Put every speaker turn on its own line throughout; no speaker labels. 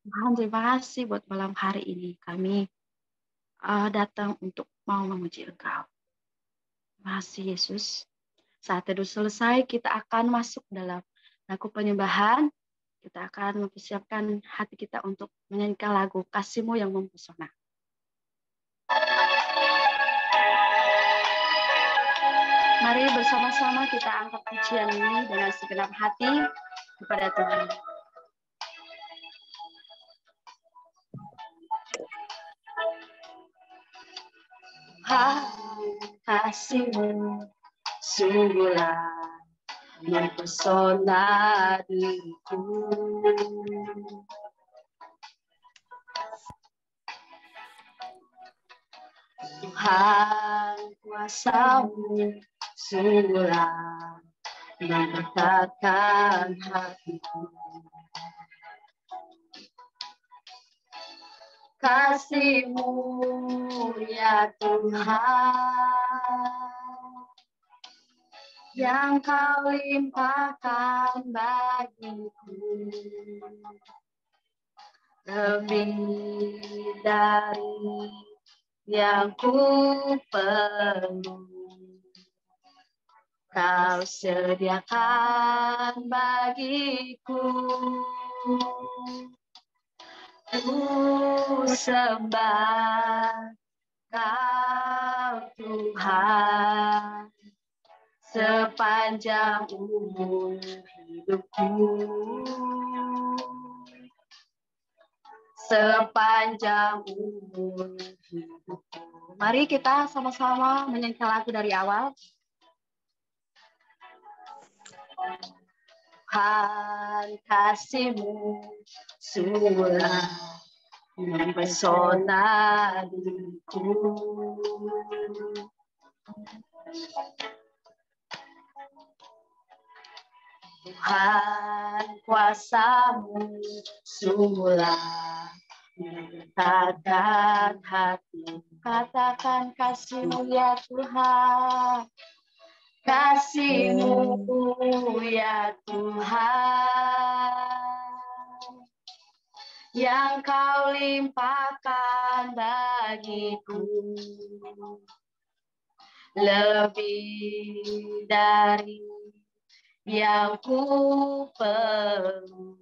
Tuhan, terima kasih buat malam hari ini. Kami datang untuk mau memuji Engkau. Terima kasih Yesus. Saat teduh selesai, kita akan masuk dalam lagu penyembahan. Kita akan mempersiapkan hati kita untuk menyanyikan lagu Kasih-Mu yang Mempesona. Mari bersama-sama kita angkat pujian ini dengan segenap hati kepada Tuhan. Kasih-Mu sungguhlah mempesona diriku. Tuhan, kuasa-Mu sungguhlah menggetarkan hatiku. Kasih-Mu ya Tuhan, yang Kau limpahkan bagiku, lebih dari yang ku perlu. Kau sediakan bagiku. Ku sembah Kau Tuhan sepanjang umur hidupku. Sepanjang umur hidupku. Mari kita sama-sama menyanyikan lagu dari awal. Tuhan, kasih-Mu sungguhlah mempesona diriku. Tuhan, kuasa-Mu sungguhlah menggetarkan hati. Katakan kasih-Mu ya Tuhan. Kasih-Mu ya Tuhan, yang Kau limpahkan bagiku, lebih dari yang ku perlu.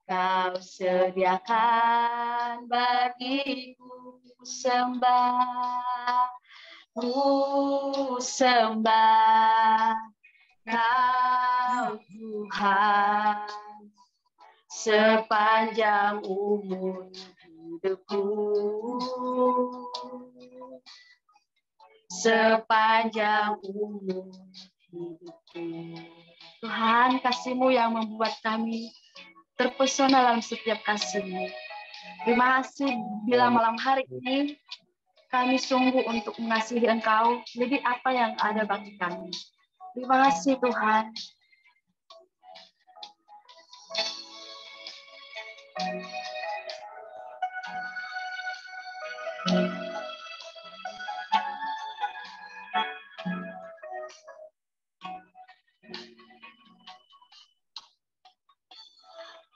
Kau sediakan bagiku, sembah. Ku sembah Kau Tuhan sepanjang umur hidupku. Sepanjang umur hidupku. Tuhan, kasih-Mu yang membuat kami terpesona dalam setiap kasih-Mu. Terima kasih bila malam hari ini kami sungguh untuk mengasihi Engkau, jadi apa yang ada bagi kami. Terima kasih Tuhan.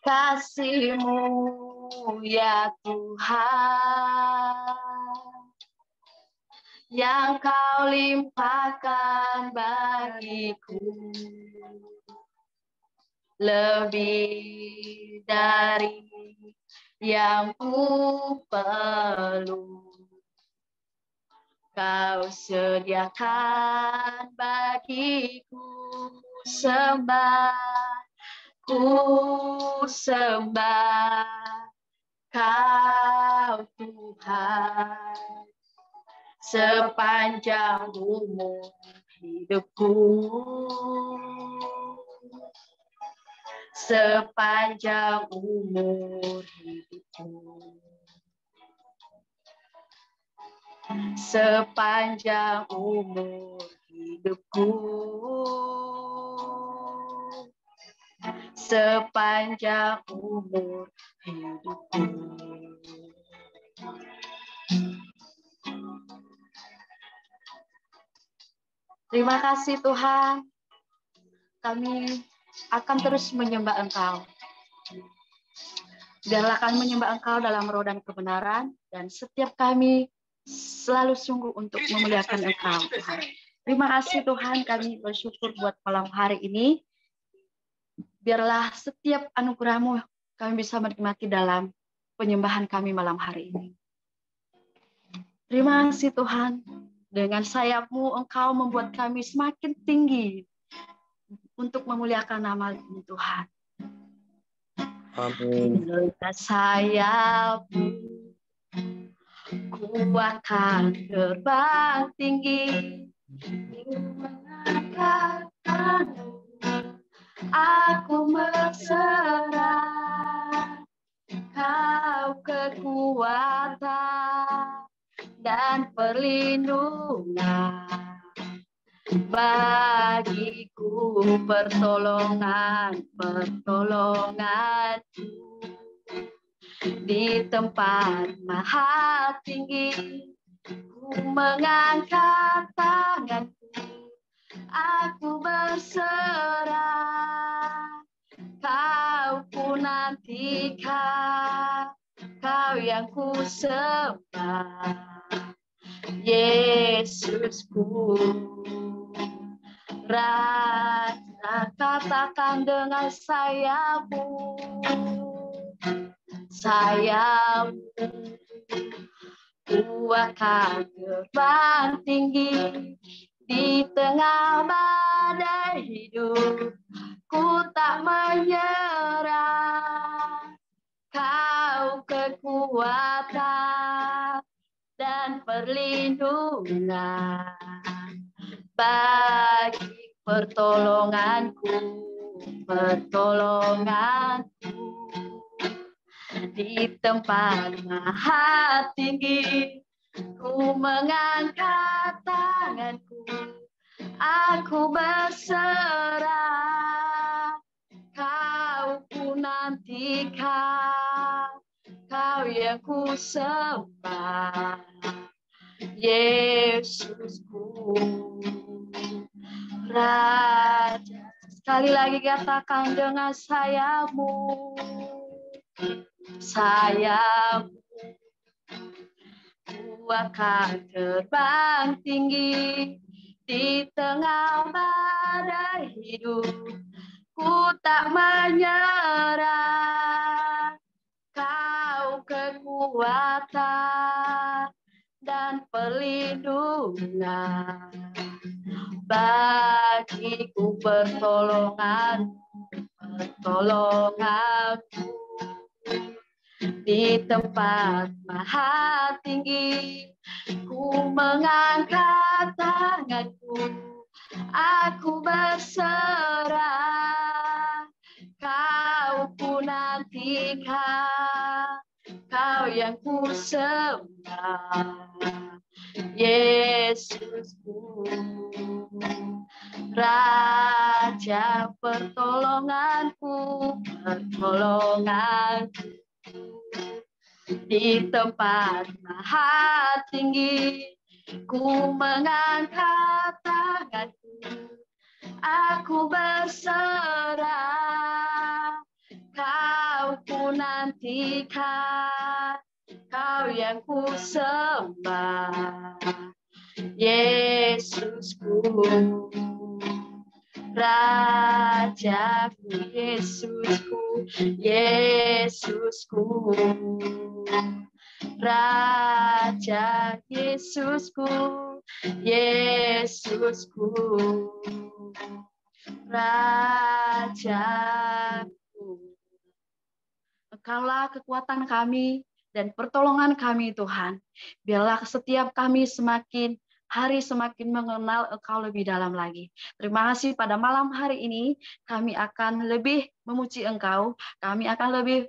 Kasih-Mu ya Tuhan, yang Kau limpahkan bagiku, lebih dari yang ku perlu. Kau sediakan bagiku, sembah. Ku sembah Kau Tuhan sepanjang umur hidupku. Sepanjang umur hidupku. Sepanjang umur hidupku. Sepanjang umur hidupku. Terima kasih Tuhan. Kami akan terus menyembah Engkau. Biarlah kami menyembah Engkau dalam roh dan kebenaran, dan setiap kami selalu sungguh untuk memuliakan Engkau, Tuhan. Terima kasih Tuhan, kami bersyukur buat malam hari ini. Biarlah setiap anugerah-Mu kami bisa menikmati dalam penyembahan kami malam hari ini. Terima kasih Tuhan, dengan sayap-Mu Engkau membuat kami semakin tinggi untuk memuliakan nama-Mu Tuhan.
Amin.
Dekat sayap-Mu ku akan terbang tinggi, mengangkatkan-Mu aku berserah. Kau kekuatan dan perlindungan bagiku, pertolonganku di tempat maha tinggi. Ku mengangkat tanganku, aku berserah. Kau ku nantikan, Kau yang ku sembah, Yesusku. Raja, katakan dengan sayap-Mu, sayap-Mu ku akan terbang tinggi di tengah badai hidup. Ku tak menyerah, Kau kekuatan dan perlindungan bagi pertolonganku di tempat maha tinggi. Ku mengangkat tanganku, aku berserah. Kau ku nantikan, Kau yang ku sembah, Yesusku. Raja, sekali lagi katakan dengan sayap-Mu, sayap-Mu ku akan terbang tinggi di tengah badai hidup. Ku tak menyerah, Kau kekuatan dan perlindungan bagiku, pertolonganku di tempat maha tinggi. Ku mengangkat tanganku, aku berserah. Kau ku nantikan, Kau yang ku sembah, Yesusku. Raja, pertolonganku di tempat maha tinggi. Ku mengangkat tanganku, aku berserah. Kau ku nantikan, Kau yang ku sembah, Yesusku. Rajaku, Yesusku, Yesusku. Raja, Yesusku, Yesusku. Rajaku. Engkaulah kekuatan kami dan pertolongan kami, Tuhan. Biarlah setiap kami semakin hari semakin mengenal Engkau lebih dalam lagi. Terima kasih pada malam hari ini kami akan lebih memuji Engkau, kami akan lebih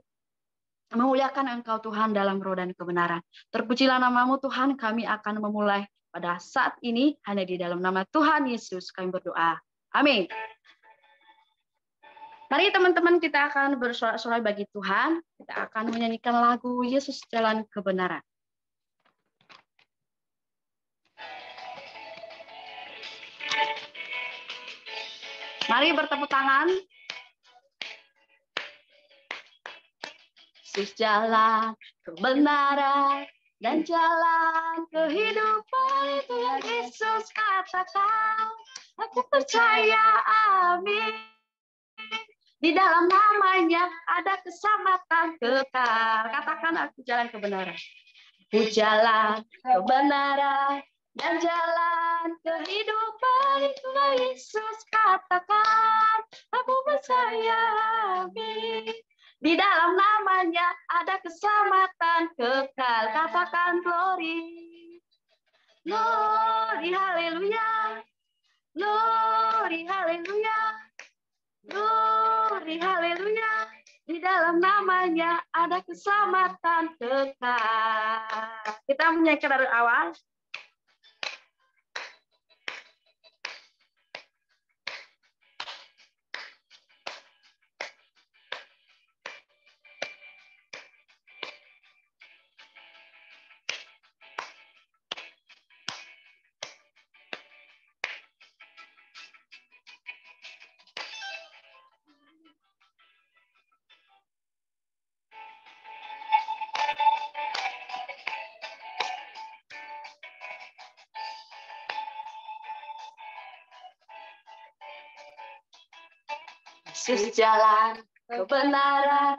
memuliakan Engkau Tuhan dalam roh dan kebenaran. Terpujilah nama-Mu Tuhan, kami akan memulai pada saat ini hanya di dalam nama Tuhan Yesus kami berdoa. Amin. Mari teman-teman kita akan bersorak-sorai bagi Tuhan. Kita akan menyanyikan lagu Yesus Jalan Kebenaran. Mari bertepuk tangan. Yesus jalan kebenaran dan jalan kehidupan, itu yang Yesus katakan. Aku percaya, amin. Di dalam namanya ada keselamatan kekal. Katakan, aku jalan kebenaran. Aku jalan kebenaran dan jalan kehidupan, itu yang Yesus katakan. Aku percaya, amin. Di dalam namanya ada keselamatan kekal. Katakan, glory. Glory, haleluya. Glory, haleluya. Glory, haleluya. Di dalam namanya ada keselamatan kekal. Kita menyanyikan dari awal. Yesus jalan kebenaran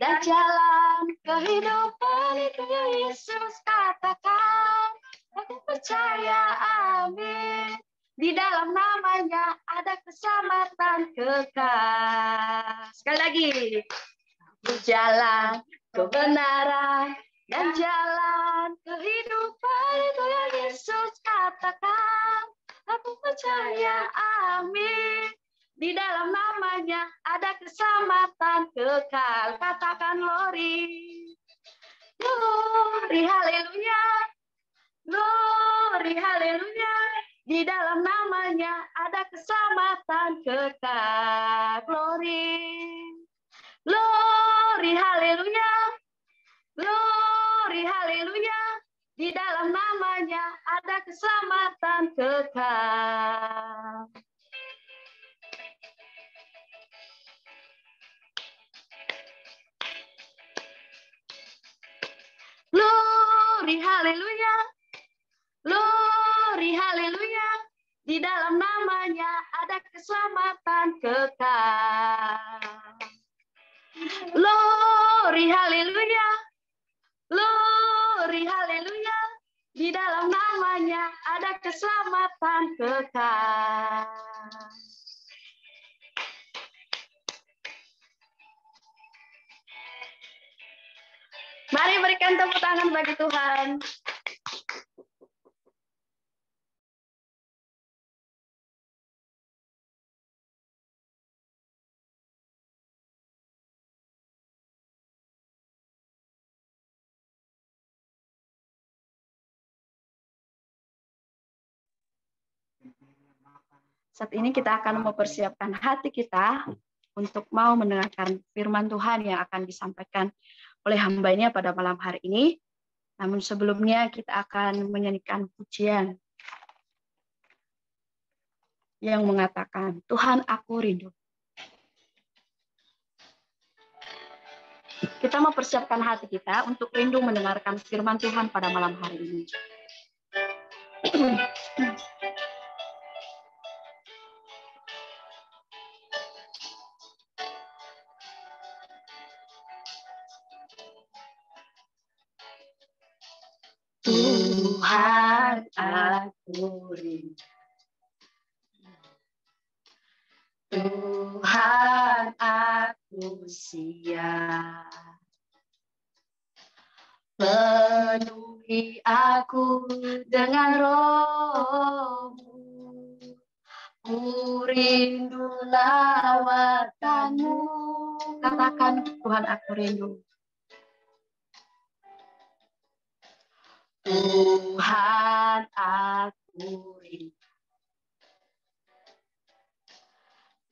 dan jalan kehidupan, itu yang Yesus katakan. Aku percaya, amin. Di dalam namanya ada keselamatan kekal. Sekali lagi. Aku jalan kebenaran dan jalan kehidupan, itu yang Yesus katakan. Aku percaya, amin. Di dalam namanya ada keselamatan kekal. Katakan, glory. Glory, haleluya. Glory, haleluya. Di dalam namanya ada keselamatan kekal. Glory. Glory, haleluya. Glory, haleluya. Di dalam namanya ada keselamatan kekal. Glory, haleluya. Glory, haleluya. Di dalam namanya ada keselamatan kekal. Glory, haleluya. Glory, haleluya. Di dalam namanya ada keselamatan kekal. Mari berikan tepuk tangan bagi Tuhan. Saat ini kita akan mempersiapkan hati kita untuk mau mendengarkan firman Tuhan yang akan disampaikan oleh hamba-Nya pada malam hari ini. Namun sebelumnya kita akan menyanyikan pujian yang mengatakan, Tuhan aku rindu. Kita mempersiapkan hati kita untuk rindu mendengarkan firman Tuhan pada malam hari ini. Tuhan aku rindu. Tuhan aku siap. Penuhi aku dengan Roh-Mu. Ku rindu lawatan-Mu. Katakan, Tuhan aku rindu. Tuhan aku rindu.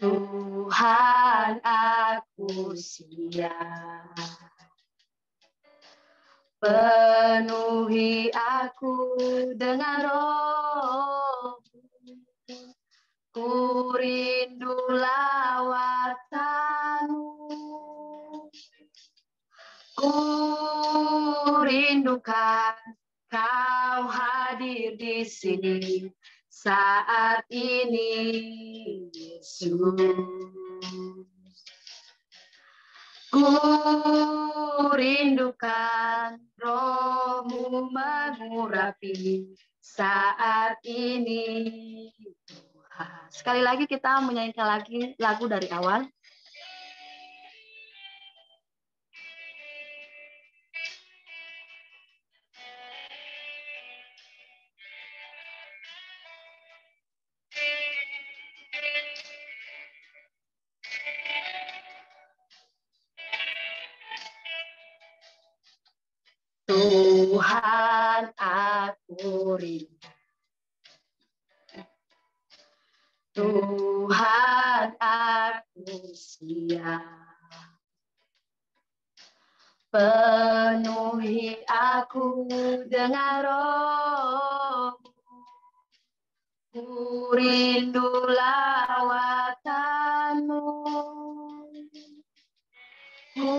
Tuhan aku siap. Penuhi aku dengan Roh-Mu. Ku rindu lawatan-Mu. Ku rindukan Kau hadir di sini saat ini, Yesus. Ku rindukan Roh-Mu mengurapi saat ini, Tuhan. Sekali lagi kita menyanyikan lagi lagu dari awal. Tuhan, aku rindu. Tuhan, aku siap. Penuhi aku dengan Roh-Mu. Ku rindu lawatan-Mu. Ku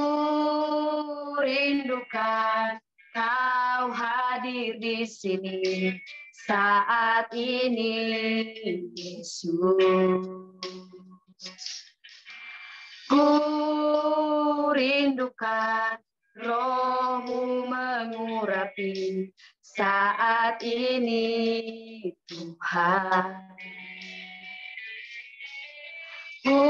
rindukan Kau hadir di sini saat ini, Yesus. Ku rindukan Roh-Mu mengurapi saat ini, Tuhan. Ku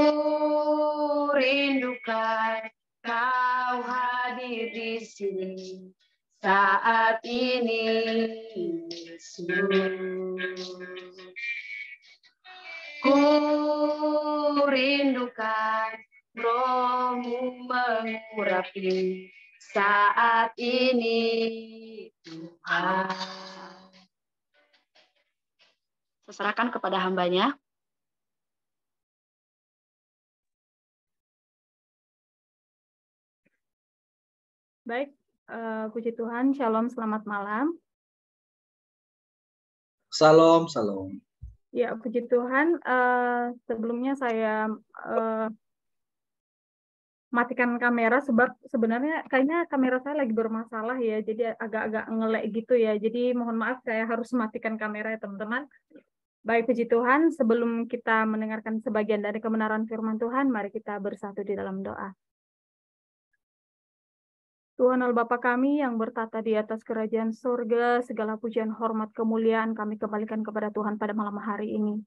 rindukan Kau hadir di sini saat ini, Yesus. Ku rindukan Roh-Mu mengurapi saat ini, Tuhan. Saya serahkan kepada hamba-Nya.
Baik, puji Tuhan, shalom, selamat malam.
Salam, salam.
Ya, puji Tuhan, sebelumnya saya matikan kamera sebab sebenarnya kayaknya kamera saya lagi bermasalah ya, jadi agak-agak ngelek gitu ya. Jadi mohon maaf saya harus matikan kamera ya teman-teman. Baik, puji Tuhan, sebelum kita mendengarkan sebagian dari kebenaran firman Tuhan, mari kita bersatu di dalam doa. Tuhan Allah Bapa kami yang bertata di atas kerajaan surga, segala pujian, hormat, kemuliaan kami kembalikan kepada Tuhan pada malam hari ini.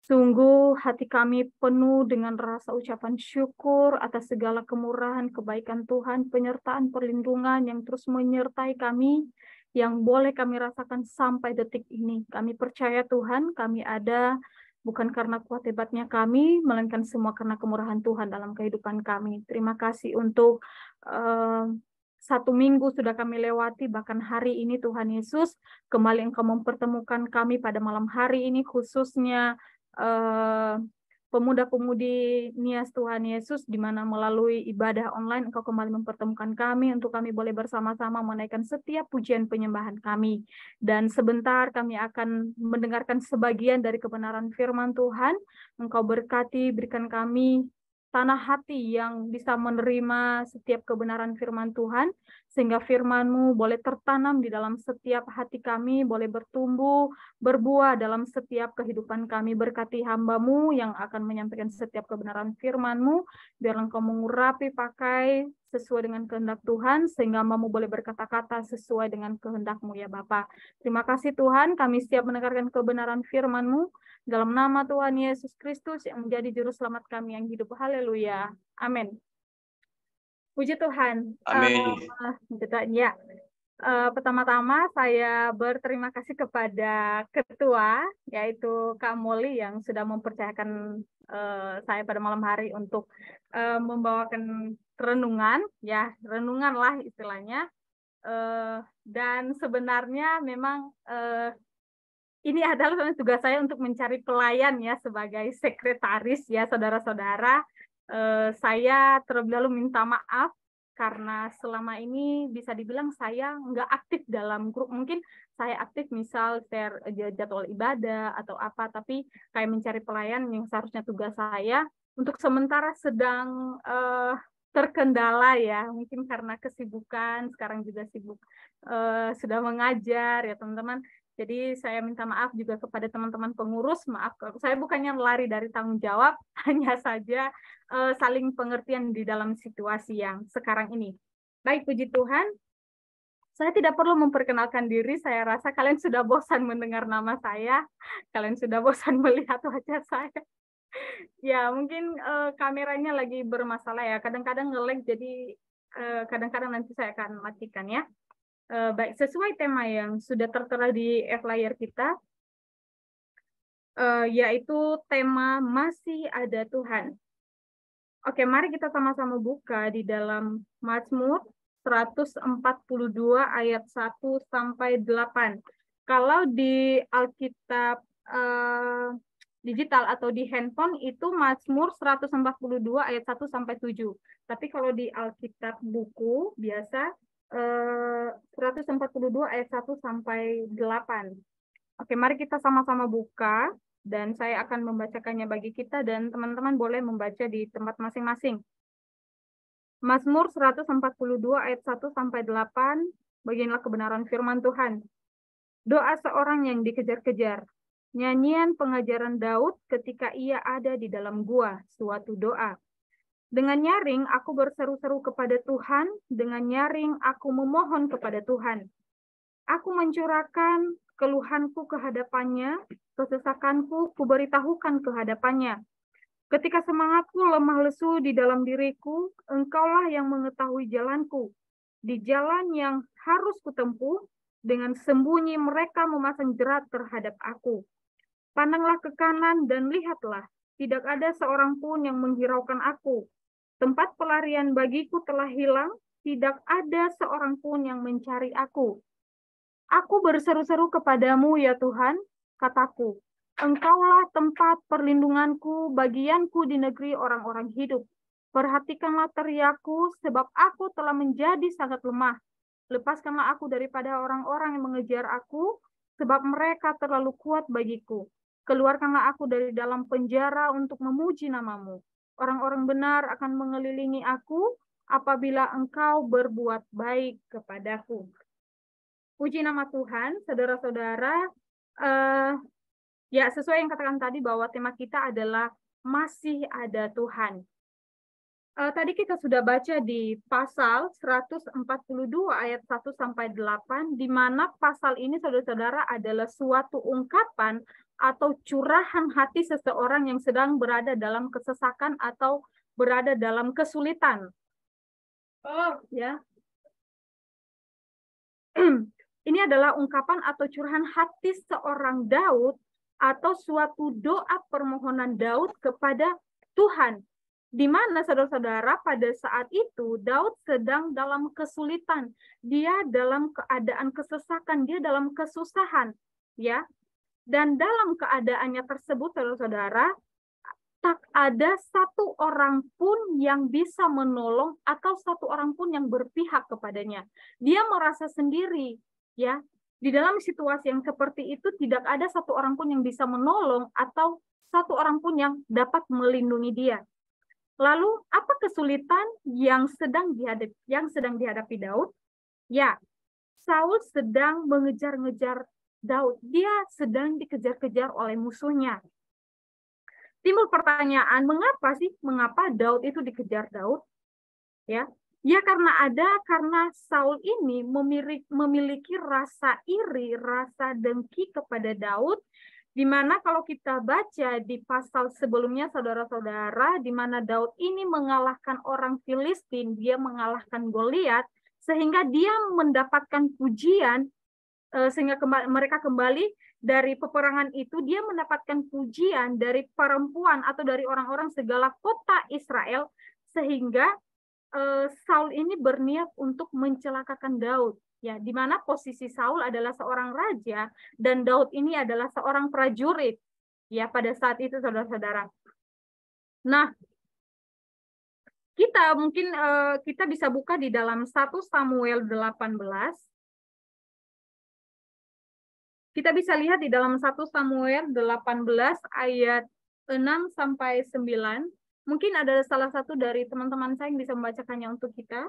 Sungguh hati kami penuh dengan rasa ucapan syukur atas segala kemurahan, kebaikan Tuhan, penyertaan, perlindungan yang terus menyertai kami, yang boleh kami rasakan sampai detik ini. Kami percaya Tuhan, kami ada bukan karena kuat hebatnya kami, melainkan semua karena kemurahan Tuhan dalam kehidupan kami. Terima kasih untuk 1 minggu sudah kami lewati, bahkan hari ini Tuhan Yesus, kembali Engkau mempertemukan kami pada malam hari ini, khususnya pemuda-pemudi Nias Tuhan Yesus, di mana melalui ibadah online Engkau kembali mempertemukan kami untuk kami boleh bersama-sama menaikkan setiap pujian penyembahan kami. Dan sebentar kami akan mendengarkan sebagian dari kebenaran firman Tuhan. Engkau berkati, berikan kami tanah hati yang bisa menerima setiap kebenaran firman Tuhan, sehingga firman-Mu boleh tertanam di dalam setiap hati kami, boleh bertumbuh, berbuah dalam setiap kehidupan kami. Berkati hamba-Mu yang akan menyampaikan setiap kebenaran firman-Mu, biar Engkau mengurapi pakai sesuai dengan kehendak Tuhan, sehingga hamba-Mu boleh berkata-kata sesuai dengan kehendak-Mu ya Bapa. Terima kasih Tuhan, kami siap mendengarkan kebenaran firman-Mu, dalam nama Tuhan Yesus Kristus yang menjadi juru selamat kami yang hidup. Haleluya. Amin. Puji Tuhan.
Amin.
Ya. Pertama-tama saya berterima kasih kepada ketua, yaitu Kak Molly yang sudah mempercayakan saya pada malam hari untuk membawakan renungan, ya renungan lah istilahnya. Dan sebenarnya memang ini adalah tugas saya untuk mencari pelayan ya sebagai sekretaris ya saudara-saudara. Saya terlebih dahulu minta maaf karena selama ini bisa dibilang saya nggak aktif dalam grup. Mungkin saya aktif misal share jadwal ibadah atau apa, tapi kayak mencari pelayan yang seharusnya tugas saya untuk sementara sedang terkendala ya, mungkin karena kesibukan, sekarang juga sibuk sudah mengajar ya teman-teman. Jadi saya minta maaf juga kepada teman-teman pengurus, maaf saya bukannya lari dari tanggung jawab, hanya saja saling pengertian di dalam situasi yang sekarang ini. Baik, puji Tuhan. Saya tidak perlu memperkenalkan diri, saya rasa kalian sudah bosan mendengar nama saya, kalian sudah bosan melihat wajah saya. Ya, mungkin kameranya lagi bermasalah ya, kadang-kadang nge-lag, jadi kadang-kadang nanti saya akan matikan ya. Baik, sesuai tema yang sudah tertera di flyer kita, yaitu tema Masih Ada Tuhan. Oke, mari kita sama-sama buka di dalam Mazmur 142 ayat 1 sampai 8. Kalau di Alkitab digital atau di handphone itu Mazmur 142 ayat 1 sampai 7. Tapi kalau di Alkitab buku biasa 142 ayat 1 sampai 8. Oke, mari kita sama-sama buka dan saya akan membacakannya bagi kita dan teman-teman boleh membaca di tempat masing-masing. Mazmur 142 ayat 1 sampai 8, bagianlah kebenaran firman Tuhan. Doa seorang yang dikejar-kejar. Nyanyian pengajaran Daud ketika ia ada di dalam gua, suatu doa. Dengan nyaring aku berseru-seru kepada Tuhan, dengan nyaring aku memohon kepada Tuhan. Aku mencurahkan keluhanku ke hadapannya, kesesakanku kuberitahukan ke hadapannya. Ketika semangatku lemah lesu di dalam diriku, Engkaulah yang mengetahui jalanku. Di jalan yang harus kutempuh, dengan sembunyi mereka memasang jerat terhadap aku. Pandanglah ke kanan dan lihatlah, tidak ada seorang pun yang menghiraukan aku. Tempat pelarian bagiku telah hilang, tidak ada seorang pun yang mencari aku. Aku berseru-seru kepadamu ya Tuhan, kataku. Engkaulah tempat perlindunganku, bagianku di negeri orang-orang hidup. Perhatikanlah teriakku, sebab aku telah menjadi sangat lemah. Lepaskanlah aku daripada orang-orang yang mengejar aku, sebab mereka terlalu kuat bagiku. Keluarkanlah aku dari dalam penjara untuk memuji namamu. Orang-orang benar akan mengelilingi aku apabila engkau berbuat baik kepadaku. Puji nama Tuhan, saudara-saudara. Ya, sesuai yang katakan tadi bahwa tema kita adalah Masih Ada Tuhan. Tadi kita sudah baca di pasal 142 ayat 1 sampai 8, di mana pasal ini saudara-saudara adalah suatu ungkapan atau curahan hati seseorang yang sedang berada dalam kesesakan atau berada dalam kesulitan. Ya. Ini adalah ungkapan atau curahan hati seorang Daud atau suatu doa permohonan Daud kepada Tuhan. Di mana saudara-saudara pada saat itu Daud sedang dalam kesulitan. Dia dalam keadaan kesesakan, dia dalam kesusahan, ya. Dan dalam keadaannya tersebut saudara-saudara, tak ada satu orang pun yang bisa menolong atau satu orang pun yang berpihak kepadanya. Dia merasa sendiri, ya. Di dalam situasi yang seperti itu tidak ada satu orang pun yang bisa menolong atau satu orang pun yang dapat melindungi dia. Lalu apa kesulitan yang sedang dihadapi Daud? Ya, Saul sedang mengejar-ngejar Daud. Dia sedang dikejar-kejar oleh musuhnya. Timbul pertanyaan, mengapa Daud itu dikejar Daud? Ya karena Saul ini memiliki rasa iri, rasa dengki kepada Daud, di mana kalau kita baca di pasal sebelumnya saudara-saudara, di mana Daud ini mengalahkan orang Filistin, dia mengalahkan Goliat, sehingga dia mendapatkan pujian, sehingga mereka kembali dari peperangan itu, dia mendapatkan pujian dari perempuan atau dari orang-orang segala kota Israel, sehingga Saul ini berniat untuk mencelakakan Daud, ya, di mana posisi Saul adalah seorang raja dan Daud ini adalah seorang prajurit, ya, pada saat itu saudara-saudara. Nah, kita mungkin kita bisa buka di dalam 1 Samuel 18. Kita bisa lihat di dalam 1 Samuel 18 ayat 6 sampai 9. Mungkin ada salah satu dari teman-teman saya yang bisa membacakannya untuk kita.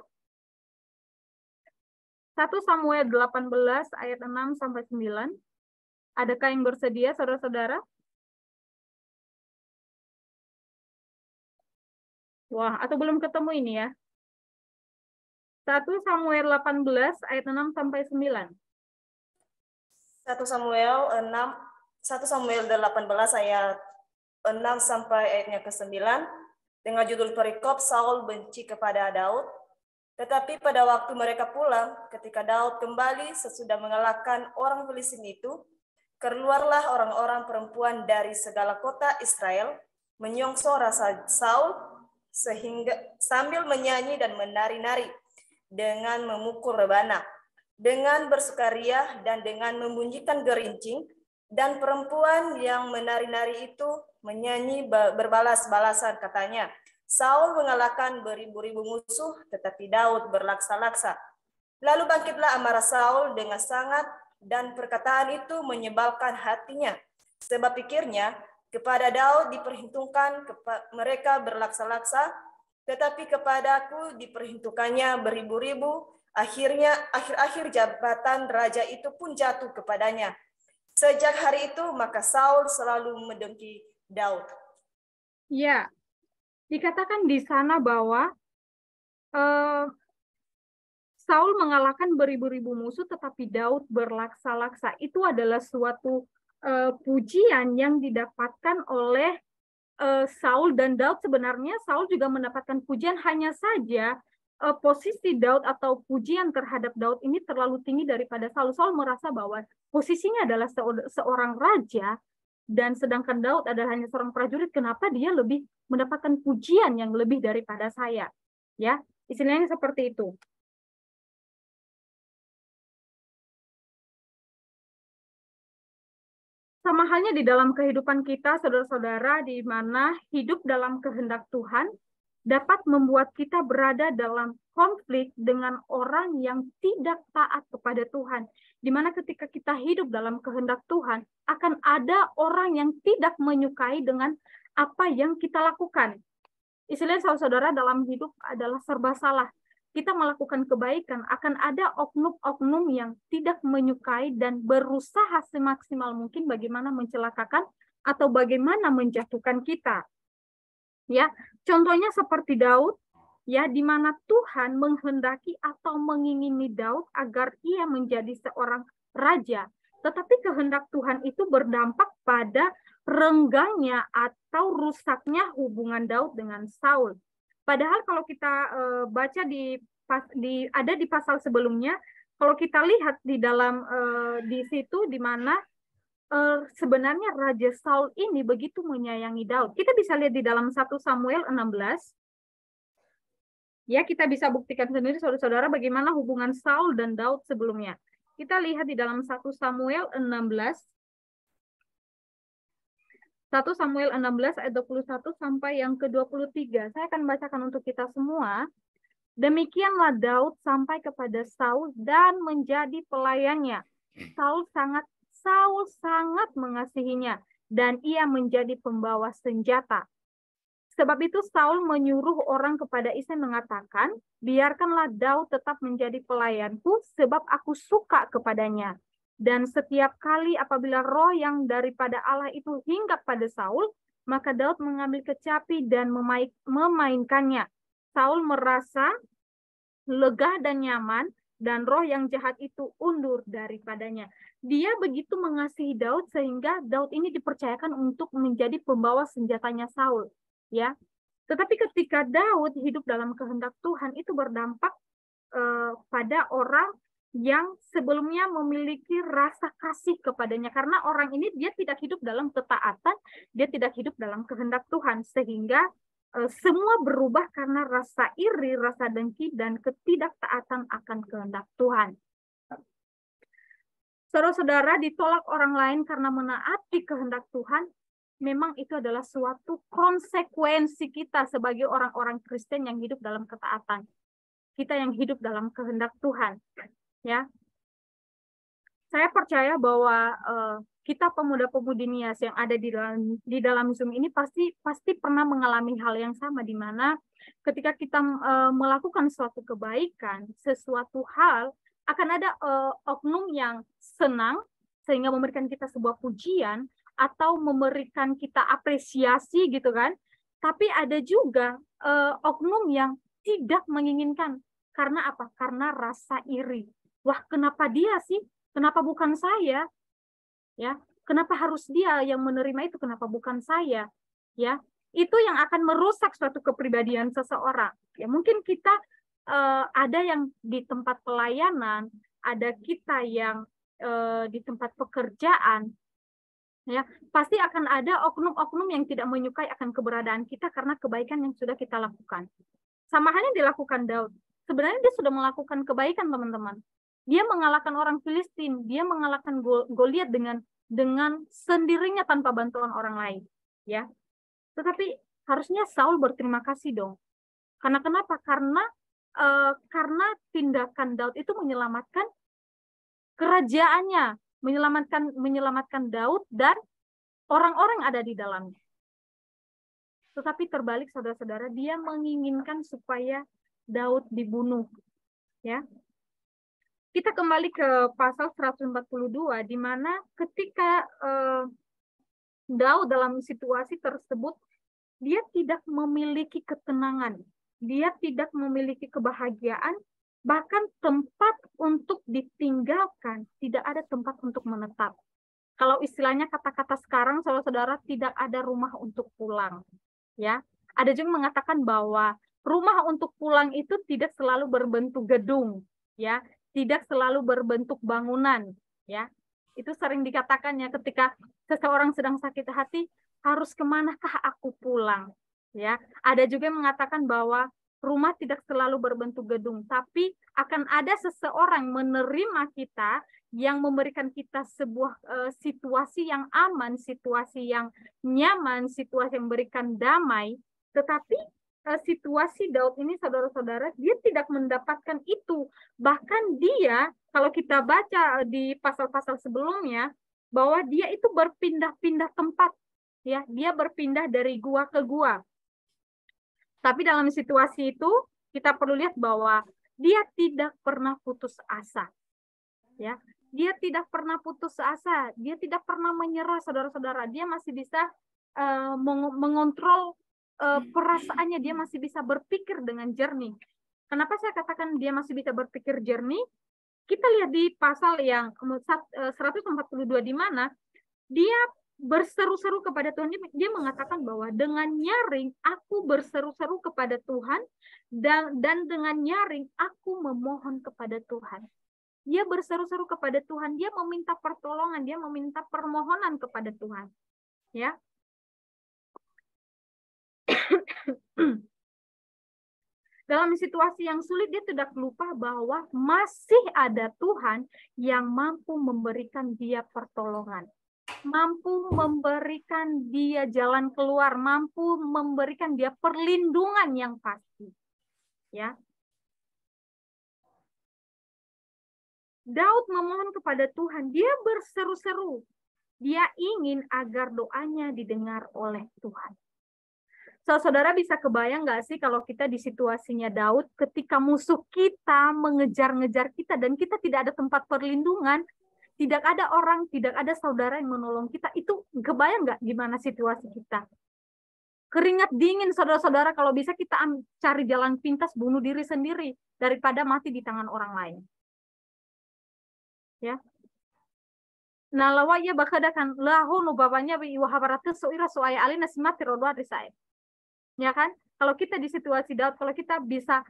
1 Samuel 18 ayat 6 sampai 9. Adakah yang bersedia, saudara-saudara? Wah, atau belum ketemu ini ya? 1 Samuel 18 ayat 6 sampai 9.
1 Samuel 18 ayat 6 sampai ayatnya ke-9 dengan judul perikop Saul benci kepada Daud. Tetapi pada waktu mereka pulang, ketika Daud kembali sesudah mengalahkan orang Filistin itu, keluarlah orang-orang perempuan dari segala kota Israel menyongsong Raja Saul sehingga sambil menyanyi dan menari-nari dengan memukul rebana, dengan bersukaria dan dengan membunyikan gerincing, dan perempuan yang menari-nari itu menyanyi berbalas-balasan, katanya, Saul mengalahkan beribu-ribu musuh, tetapi Daud berlaksa-laksa. Lalu bangkitlah amarah Saul dengan sangat, dan perkataan itu menyebalkan hatinya. Sebab pikirnya, kepada Daud diperhitungkan mereka berlaksa-laksa, tetapi kepadaku diperhitungkannya beribu-ribu. Akhirnya, akhir-akhir jabatan raja itu pun jatuh kepadanya. Sejak hari itu, maka Saul selalu mendengki Daud.
Ya, dikatakan di sana bahwa Saul mengalahkan beribu-ribu musuh, tetapi Daud berlaksa-laksa. Itu adalah suatu pujian yang didapatkan oleh Saul dan Daud. Sebenarnya Saul juga mendapatkan pujian, hanya saja posisi Daud atau pujian terhadap Daud ini terlalu tinggi daripada Saul. Saul merasa bahwa posisinya adalah seorang raja, dan sedangkan Daud adalah hanya seorang prajurit. Kenapa dia lebih mendapatkan pujian yang lebih daripada saya? Ya, istilahnya seperti itu. Sama halnya di dalam kehidupan kita, saudara-saudara, di mana hidup dalam kehendak Tuhan dapat membuat kita berada dalam konflik dengan orang yang tidak taat kepada Tuhan. Di mana ketika kita hidup dalam kehendak Tuhan, akan ada orang yang tidak menyukai dengan apa yang kita lakukan. Istilahnya, saudara-saudara, dalam hidup adalah serba salah. Kita melakukan kebaikan, akan ada oknum-oknum yang tidak menyukai dan berusaha semaksimal mungkin bagaimana mencelakakan atau bagaimana menjatuhkan kita. Ya, contohnya seperti Daud, ya, di mana Tuhan menghendaki atau mengingini Daud agar ia menjadi seorang raja. Tetapi kehendak Tuhan itu berdampak pada renggangnya atau rusaknya hubungan Daud dengan Saul. Padahal kalau kita baca ada di pasal sebelumnya, kalau kita lihat di dalam di situ di mana sebenarnya Raja Saul ini begitu menyayangi Daud. Kita bisa lihat di dalam 1 Samuel 16. Ya, kita bisa buktikan sendiri, saudara-saudara, bagaimana hubungan Saul dan Daud sebelumnya. Kita lihat di dalam 1 Samuel 16. 1 Samuel 16 ayat 21 sampai yang ke-23. Saya akan bacakan untuk kita semua. Demikianlah Daud sampai kepada Saul dan menjadi pelayannya. Saul sangat mengasihinya, dan ia menjadi pembawa senjata. Sebab itu Saul menyuruh orang kepada Isai mengatakan, biarkanlah Daud tetap menjadi pelayanku, sebab aku suka kepadanya. Dan setiap kali apabila roh yang daripada Allah itu hinggap pada Saul, maka Daud mengambil kecapi dan memainkannya. Saul merasa lega dan nyaman, dan roh yang jahat itu undur daripadanya. Dia begitu mengasihi Daud sehingga Daud ini dipercayakan untuk menjadi pembawa senjatanya Saul. Ya, tetapi ketika Daud hidup dalam kehendak Tuhan, itu berdampak pada orang yang sebelumnya memiliki rasa kasih kepadanya, karena orang ini dia tidak hidup dalam ketaatan, dia tidak hidup dalam kehendak Tuhan, sehingga semua berubah karena rasa iri, rasa dengki, dan ketidaktaatan akan kehendak Tuhan. Saudara-saudara, ditolak orang lain karena menaati kehendak Tuhan, memang itu adalah suatu konsekuensi kita sebagai orang-orang Kristen yang hidup dalam ketaatan. Kita yang hidup dalam kehendak Tuhan. Ya, saya percaya bahwa kita pemuda-pemudi Nias yang ada di dalam Zoom ini pasti pernah mengalami hal yang sama, di mana ketika kita melakukan suatu kebaikan, sesuatu hal, akan ada oknum yang senang sehingga memberikan kita sebuah pujian atau memberikan kita apresiasi gitu kan. Tapi ada juga oknum yang tidak menginginkan. Karena apa? Karena rasa iri. Wah, kenapa dia sih? Kenapa bukan saya? Ya, kenapa harus dia yang menerima itu, kenapa bukan saya? Ya, itu yang akan merusak suatu kepribadian seseorang. Ya, mungkin kita ada yang di tempat pelayanan, ada kita yang di tempat pekerjaan, ya, pasti akan ada oknum-oknum yang tidak menyukai akan keberadaan kita karena kebaikan yang sudah kita lakukan. Sama halnya dilakukan Daud. Sebenarnya dia sudah melakukan kebaikan, teman-teman. Dia mengalahkan orang Filistin, dia mengalahkan Goliat dengan sendirinya tanpa bantuan orang lain, ya. Tetapi harusnya Saul berterima kasih dong. Karena kenapa? Karena tindakan Daud itu menyelamatkan kerajaannya, menyelamatkan Daud dan orang-orang ada di dalamnya. Tetapi terbalik, saudara-saudara, dia menginginkan supaya Daud dibunuh, ya. Kita kembali ke pasal 142, di mana ketika Daud dalam situasi tersebut, dia tidak memiliki ketenangan, dia tidak memiliki kebahagiaan, bahkan tempat untuk ditinggalkan, tidak ada tempat untuk menetap. Kalau istilahnya kata-kata sekarang, saudara-saudara, tidak ada rumah untuk pulang. Ya, ada juga mengatakan bahwa rumah untuk pulang itu tidak selalu berbentuk gedung, ya, tidak selalu berbentuk bangunan, ya. Itu sering dikatakannya ketika seseorang sedang sakit hati, harus kemanakah aku pulang, ya. Ada juga yang mengatakan bahwa rumah tidak selalu berbentuk gedung, tapi akan ada seseorang menerima kita yang memberikan kita sebuah situasi yang aman, situasi yang nyaman, situasi yang memberikan damai. Tetapi situasi Daud ini, saudara-saudara, dia tidak mendapatkan itu. Bahkan dia, kalau kita baca di pasal-pasal sebelumnya, bahwa dia itu berpindah-pindah tempat, ya, dia berpindah dari gua ke gua. Tapi dalam situasi itu kita perlu lihat bahwa dia tidak pernah putus asa, ya. Dia tidak pernah putus asa, dia tidak pernah menyerah, saudara-saudara. Dia masih bisa mengontrol perasaannya, dia masih bisa berpikir dengan jernih. Kenapa saya katakan dia masih bisa berpikir jernih? Kita lihat di pasal yang 142, di mana dia berseru-seru kepada Tuhan. Dia mengatakan bahwa dengan nyaring aku berseru-seru kepada Tuhan, dan dengan nyaring aku memohon kepada Tuhan. Dia berseru-seru kepada Tuhan, dia meminta pertolongan, dia meminta permohonan kepada Tuhan. Ya. Dalam situasi yang sulit, dia tidak lupa bahwa masih ada Tuhan yang mampu memberikan dia pertolongan, mampu memberikan dia jalan keluar, mampu memberikan dia perlindungan yang pasti. Ya. Daud memohon kepada Tuhan, dia berseru-seru. Dia ingin agar doanya didengar oleh Tuhan. Saudara bisa kebayang nggak sih kalau kita di situasinya Daud, ketika musuh kita mengejar-ngejar kita dan kita tidak ada tempat perlindungan, tidak ada orang, tidak ada saudara yang menolong kita, itu kebayang nggak gimana situasi kita? Keringat dingin, saudara-saudara, kalau bisa kita cari jalan pintas, bunuh diri sendiri daripada mati di tangan orang lain. Ya. Nah, lawaya bakadakan lahu nu babanya bi wahabaratu soira soaya alina simati rodwa risai. Ya kan? Kalau kita di situasi Daud, kalau kita bisa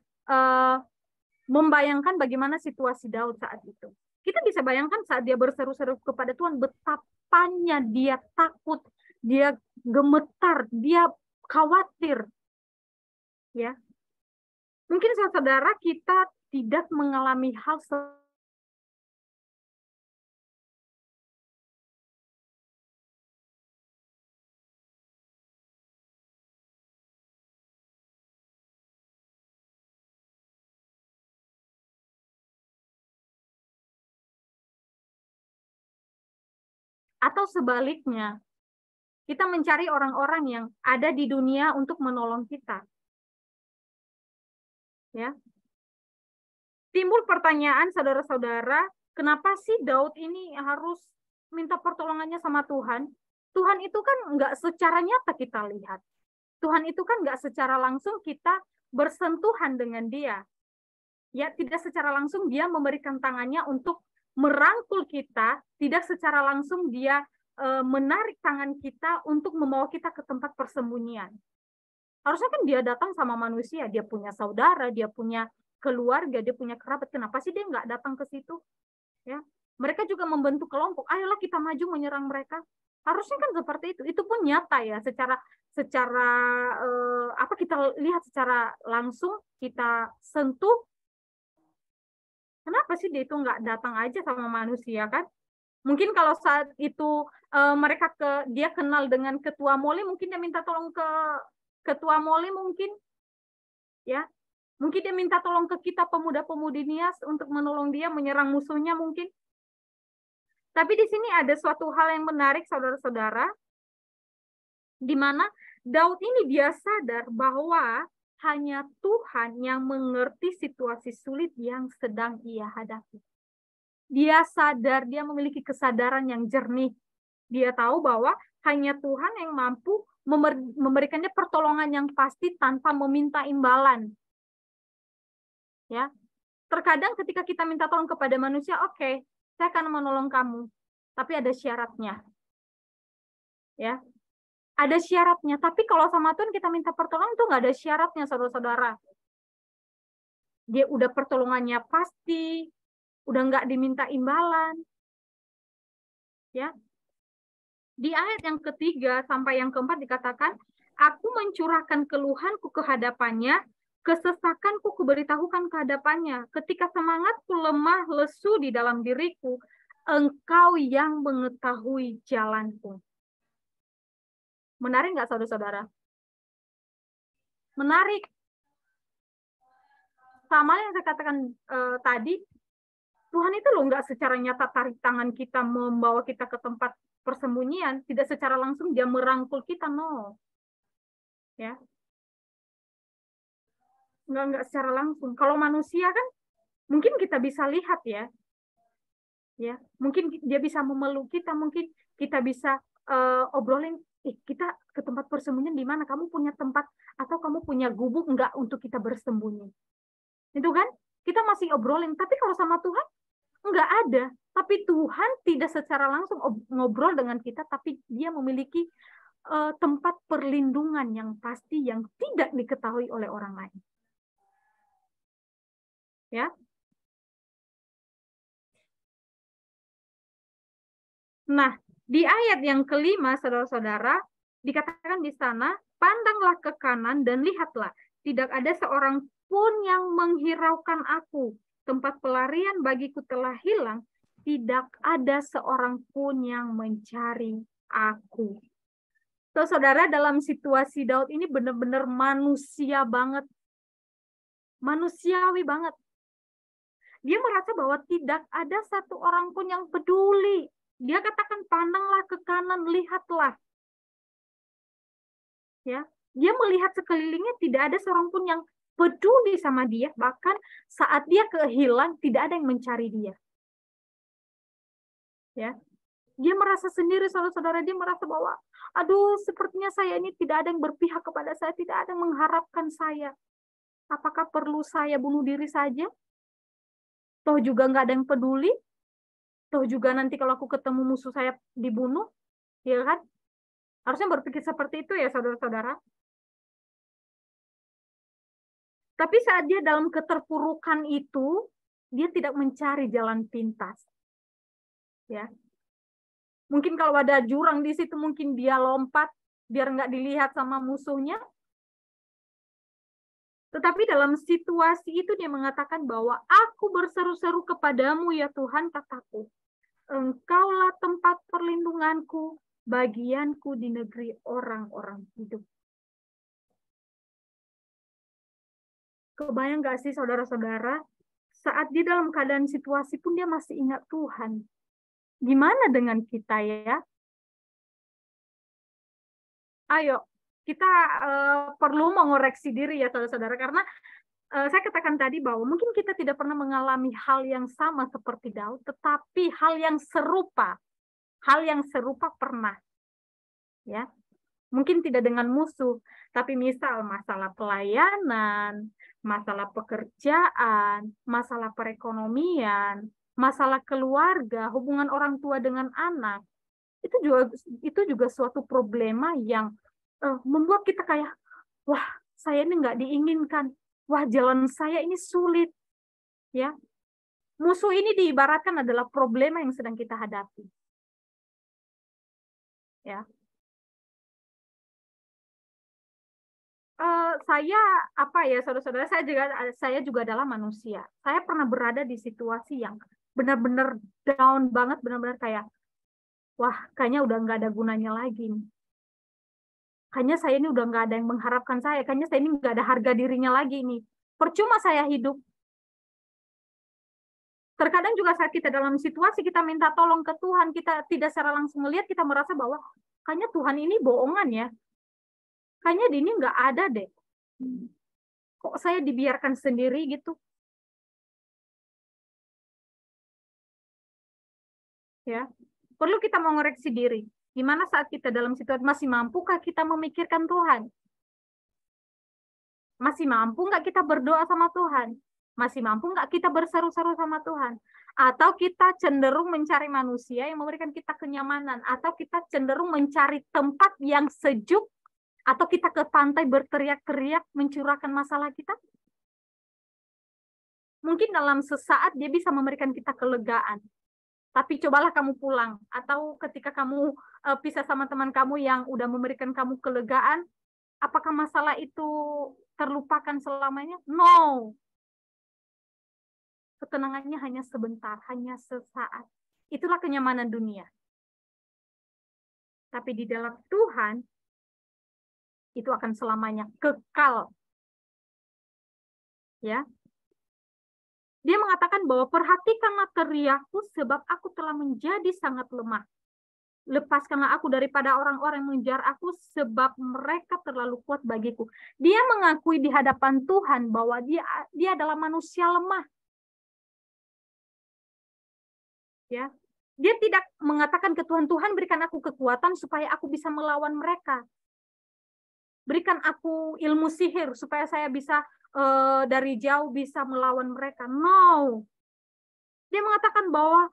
membayangkan bagaimana situasi Daud saat itu. Kita bisa bayangkan saat dia berseru-seru kepada Tuhan, betapanya dia takut, dia gemetar, dia khawatir. Ya. Mungkin saudara kita tidak mengalami hal Atau sebaliknya, kita mencari orang-orang yang ada di dunia untuk menolong kita. Ya. Timbul pertanyaan, saudara-saudara, kenapa sih Daud ini harus minta pertolongannya sama Tuhan? Tuhan itu kan nggak secara nyata kita lihat. Tuhan itu kan nggak secara langsung kita bersentuhan dengan dia. Ya, tidak secara langsung dia memberikan tangannya untuk merangkul kita, tidak secara langsung dia menarik tangan kita untuk membawa kita ke tempat persembunyian. Harusnya kan dia datang sama manusia, dia punya saudara, dia punya keluarga, dia punya kerabat. Kenapa sih dia nggak datang ke situ? Ya, mereka juga membentuk kelompok. Ayolah kita maju menyerang mereka. Harusnya kan seperti itu. Itu pun nyata ya, secara apa kita lihat secara langsung, kita sentuh. Kenapa sih dia itu nggak datang aja sama manusia kan? Mungkin kalau saat itu dia kenal dengan ketua Mole, mungkin dia minta tolong ke ketua Mole mungkin, ya, mungkin dia minta tolong ke kita pemuda-pemudi Nias untuk menolong dia menyerang musuhnya mungkin. Tapi di sini ada suatu hal yang menarik, saudara-saudara, di mana Daud ini dia sadar bahwa hanya Tuhan yang mengerti situasi sulit yang sedang ia hadapi. Dia sadar, dia memiliki kesadaran yang jernih. Dia tahu bahwa hanya Tuhan yang mampu memberikannya pertolongan yang pasti tanpa meminta imbalan. Ya, terkadang ketika kita minta tolong kepada manusia, oke, saya akan menolong kamu, tapi ada syaratnya. Ya, ada syaratnya. Tapi kalau sama Tuhan kita minta pertolongan itu nggak ada syaratnya, saudara-saudara. Dia udah pertolongannya pasti, udah nggak diminta imbalan. Ya. Di ayat yang ketiga sampai yang keempat dikatakan, aku mencurahkan keluhanku ke hadapannya, kesesakanku kuberitahukan ke hadapannya. Ketika semangatku lemah lesu di dalam diriku, Engkau yang mengetahui jalanku. Menarik nggak saudara-saudara? Menarik. Sama yang saya katakan tadi, Tuhan itu loh nggak secara nyata tarik tangan kita membawa kita ke tempat persembunyian, tidak secara langsung dia merangkul kita, no. Ya. Nggak secara langsung. Kalau manusia kan mungkin kita bisa lihat ya. Ya, mungkin dia bisa memeluk kita, mungkin kita bisa obrolin, kita ke tempat persembunyian di mana? Kamu punya tempat atau kamu punya gubuk enggak untuk kita bersembunyi? Itu kan? Kita masih obrolin, tapi kalau sama Tuhan enggak ada. Tapi Tuhan tidak secara langsung ngobrol dengan kita, tapi dia memiliki tempat perlindungan yang pasti yang tidak diketahui oleh orang lain. Ya. Nah, di ayat yang kelima, saudara-saudara, dikatakan di sana, pandanglah ke kanan dan lihatlah, tidak ada seorang pun yang menghiraukan aku. Tempat pelarian bagiku telah hilang, tidak ada seorang pun yang mencari aku. So, saudara, dalam situasi Daud ini benar-benar manusia banget. Manusiawi banget. Dia merasa bahwa tidak ada satu orang pun yang peduli. Dia katakan, pandanglah ke kanan, lihatlah. Ya, dia melihat sekelilingnya tidak ada seorang pun yang peduli sama dia. Bahkan saat dia kehilang, tidak ada yang mencari dia. Ya, dia merasa sendiri, saudara-saudara. Dia merasa bahwa, aduh, sepertinya saya ini tidak ada yang berpihak kepada saya, tidak ada yang mengharapkan saya. Apakah perlu saya bunuh diri saja? Toh juga nggak ada yang peduli. Toh juga nanti kalau aku ketemu musuh saya dibunuh, ya kan? Harusnya berpikir seperti itu ya, saudara-saudara. Tapi saat dia dalam keterpurukan itu, dia tidak mencari jalan pintas. Ya. Mungkin kalau ada jurang di situ, mungkin dia lompat biar nggak dilihat sama musuhnya. Tetapi dalam situasi itu dia mengatakan bahwa aku berseru-seru kepadamu ya Tuhan, kataku. Engkaulah tempat perlindunganku, bagianku di negeri orang-orang hidup. Kebayang gak sih saudara-saudara, saat dia dalam keadaan situasi pun dia masih ingat Tuhan. Gimana dengan kita ya? ayo kita perlu mengoreksi diri ya saudara-saudara, karena saya katakan tadi bahwa mungkin kita tidak pernah mengalami hal yang sama seperti Daud, tetapi hal yang serupa pernah, ya. Mungkin tidak dengan musuh, tapi misal masalah pelayanan, masalah pekerjaan, masalah perekonomian, masalah keluarga, hubungan orang tua dengan anak, itu juga suatu problema yang membuat kita kayak, wah, saya ini nggak diinginkan, wah, jalan saya ini sulit, ya. Musuh ini diibaratkan adalah problema yang sedang kita hadapi, ya. Saya saudara-saudara, saya juga adalah manusia. Saya pernah berada di situasi yang benar-benar down banget, benar-benar kayak, wah, kayaknya udah nggak ada gunanya lagi. Kayaknya saya ini udah nggak ada yang mengharapkan saya. Kayaknya saya ini nggak ada harga dirinya lagi nih. Percuma saya hidup. Terkadang juga saat kita dalam situasi kita minta tolong ke Tuhan, kita tidak secara langsung melihat, kita merasa bahwa kayaknya Tuhan ini bohongan ya. Kayaknya di ini nggak ada deh. Kok saya dibiarkan sendiri gitu? Ya, perlu kita mengoreksi diri. Gimana saat kita dalam situasi, masih mampukah kita memikirkan Tuhan? Masih mampu nggak kita berdoa sama Tuhan? Masih mampu nggak kita berseru-seru sama Tuhan? Atau kita cenderung mencari manusia yang memberikan kita kenyamanan? Atau kita cenderung mencari tempat yang sejuk? Atau kita ke pantai berteriak-teriak mencurahkan masalah kita? Mungkin dalam sesaat dia bisa memberikan kita kelegaan. Tapi cobalah kamu pulang. Atau ketika kamu pisah sama teman kamu yang udah memberikan kamu kelegaan, apakah masalah itu terlupakan selamanya? No. Ketenangannya hanya sebentar, hanya sesaat. Itulah kenyamanan dunia. Tapi di dalam Tuhan, itu akan selamanya kekal. Ya. Dia mengatakan bahwa perhatikanlah teriakku sebab aku telah menjadi sangat lemah. Lepaskanlah aku daripada orang-orang yang mengejar aku sebab mereka terlalu kuat bagiku. Dia mengakui di hadapan Tuhan bahwa dia adalah manusia lemah. Ya. Dia tidak mengatakan ke Tuhan, Tuhan berikan aku kekuatan supaya aku bisa melawan mereka. Berikan aku ilmu sihir supaya saya bisa dari jauh bisa melawan mereka. No. Dia mengatakan bahwa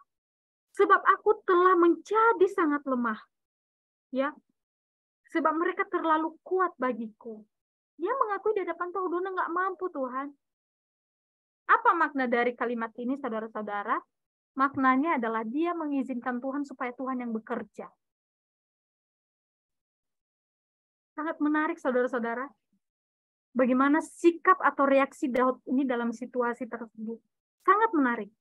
sebab aku telah menjadi sangat lemah. Ya. Sebab mereka terlalu kuat bagiku. Dia mengakui di hadapan Tuhan, Dona nggak mampu Tuhan. Apa makna dari kalimat ini, saudara-saudara? Maknanya adalah dia mengizinkan Tuhan supaya Tuhan yang bekerja. Sangat menarik, saudara-saudara. Bagaimana sikap atau reaksi Daud ini dalam situasi tersebut. Sangat menarik.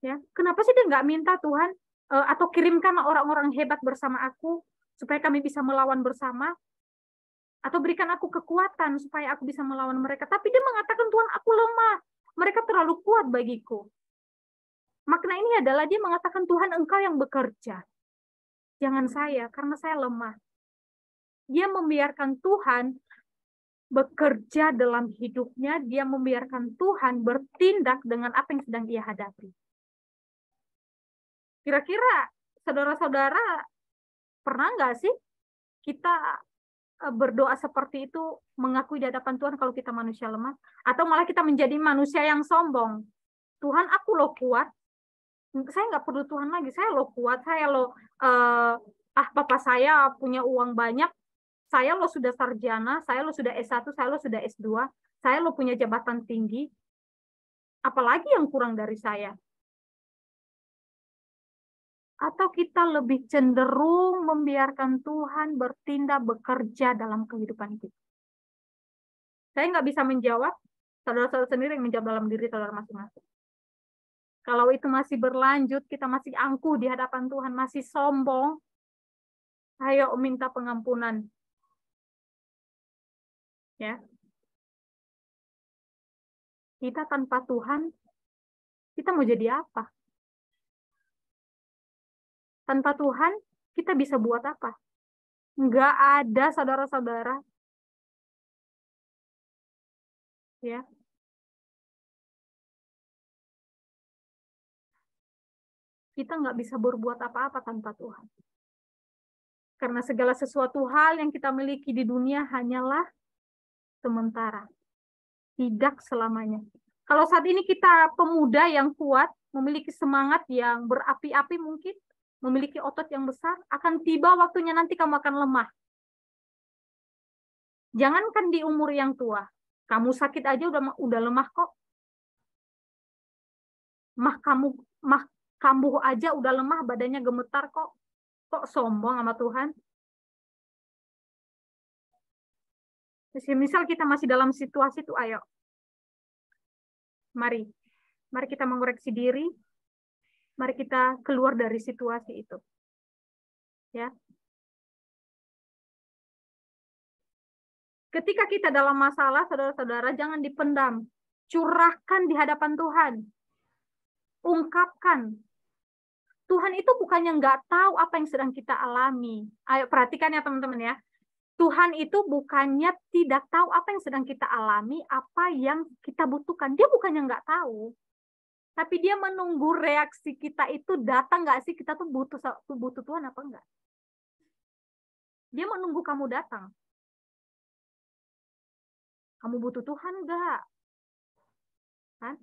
Ya, kenapa sih dia nggak minta Tuhan atau kirimkan orang-orang hebat bersama aku supaya kami bisa melawan bersama, atau berikan aku kekuatan supaya aku bisa melawan mereka. Tapi dia mengatakan, Tuhan, aku lemah, mereka terlalu kuat bagiku. Makna ini adalah dia mengatakan, Tuhan, Engkau yang bekerja, jangan saya, karena saya lemah. Dia membiarkan Tuhan bekerja dalam hidupnya, dia membiarkan Tuhan bertindak dengan apa yang sedang dia hadapi. Kira-kira saudara-saudara pernah nggak sih kita berdoa seperti itu, mengakui di hadapan Tuhan kalau kita manusia lemah, atau malah kita menjadi manusia yang sombong? Tuhan, aku loh kuat, saya nggak perlu Tuhan lagi, saya loh kuat, saya loh bapak saya punya uang banyak, saya loh sudah sarjana, saya loh sudah S1, saya loh sudah S2, saya loh punya jabatan tinggi, apalagi yang kurang dari saya? Atau kita lebih cenderung membiarkan Tuhan bertindak, bekerja dalam kehidupan kita? Saya nggak bisa menjawab, saudara-saudara sendiri yang menjawab dalam diri saudara masing-masing. Kalau itu masih berlanjut, kita masih angkuh di hadapan Tuhan, masih sombong, ayo minta pengampunan. Ya. Kita tanpa Tuhan, kita mau jadi apa? Tanpa Tuhan, kita bisa buat apa? Nggak ada, saudara-saudara. Ya. Kita nggak bisa berbuat apa-apa tanpa Tuhan. Karena segala sesuatu hal yang kita miliki di dunia hanyalah sementara. Tidak selamanya. Kalau saat ini kita pemuda yang kuat, memiliki semangat yang berapi-api mungkin, memiliki otot yang besar, akan tiba waktunya nanti kamu akan lemah. Jangankan di umur yang tua, kamu sakit aja udah lemah kok. Mah kambuh aja udah lemah, badannya gemetar kok. Kok sombong sama Tuhan? Misal kita masih dalam situasi itu, ayo. Mari kita mengoreksi diri. Mari kita keluar dari situasi itu. Ya. Ketika kita dalam masalah, saudara-saudara, jangan dipendam. Curahkan di hadapan Tuhan. Ungkapkan. Tuhan itu bukannya nggak tahu apa yang sedang kita alami. Ayo perhatikan ya teman-teman ya. Tuhan itu bukannya tidak tahu apa yang sedang kita alami, apa yang kita butuhkan. Dia bukannya nggak tahu. Tapi dia menunggu reaksi kita itu datang nggak sih, kita tuh butuh Tuhan apa enggak. Dia menunggu kamu datang. Kamu butuh Tuhan enggak? Kan?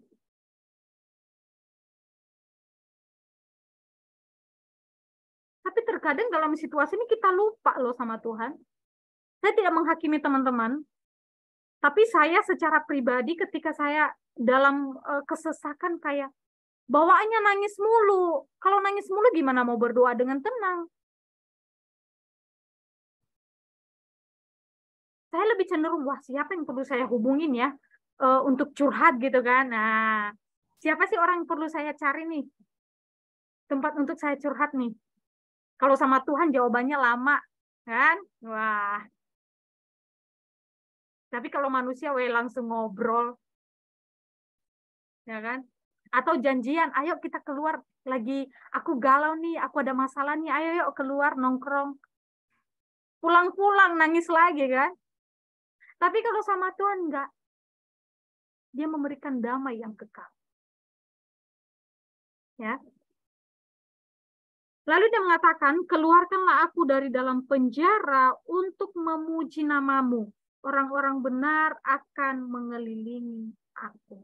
Tapi terkadang dalam situasi ini kita lupa loh sama Tuhan. Saya tidak menghakimi teman-teman, tapi saya secara pribadi ketika saya dalam kesesakan kayak bawaannya nangis mulu. Kalau nangis mulu gimana mau berdoa dengan tenang? Saya lebih cenderung, wah siapa yang perlu saya hubungin ya untuk curhat gitu kan. Nah, siapa sih orang yang perlu saya cari nih? Tempat untuk saya curhat nih. Kalau sama Tuhan jawabannya lama, kan? Wah. Tapi kalau manusia, langsung ngobrol. Ya kan? Atau janjian, ayo kita keluar lagi, aku galau nih, aku ada masalah nih, ayo yuk keluar nongkrong. Pulang-pulang nangis lagi kan? Tapi kalau sama Tuhan enggak. Dia memberikan damai yang kekal. Ya. Lalu dia mengatakan, keluarkanlah aku dari dalam penjara untuk memuji namamu. Orang-orang benar akan mengelilingi aku.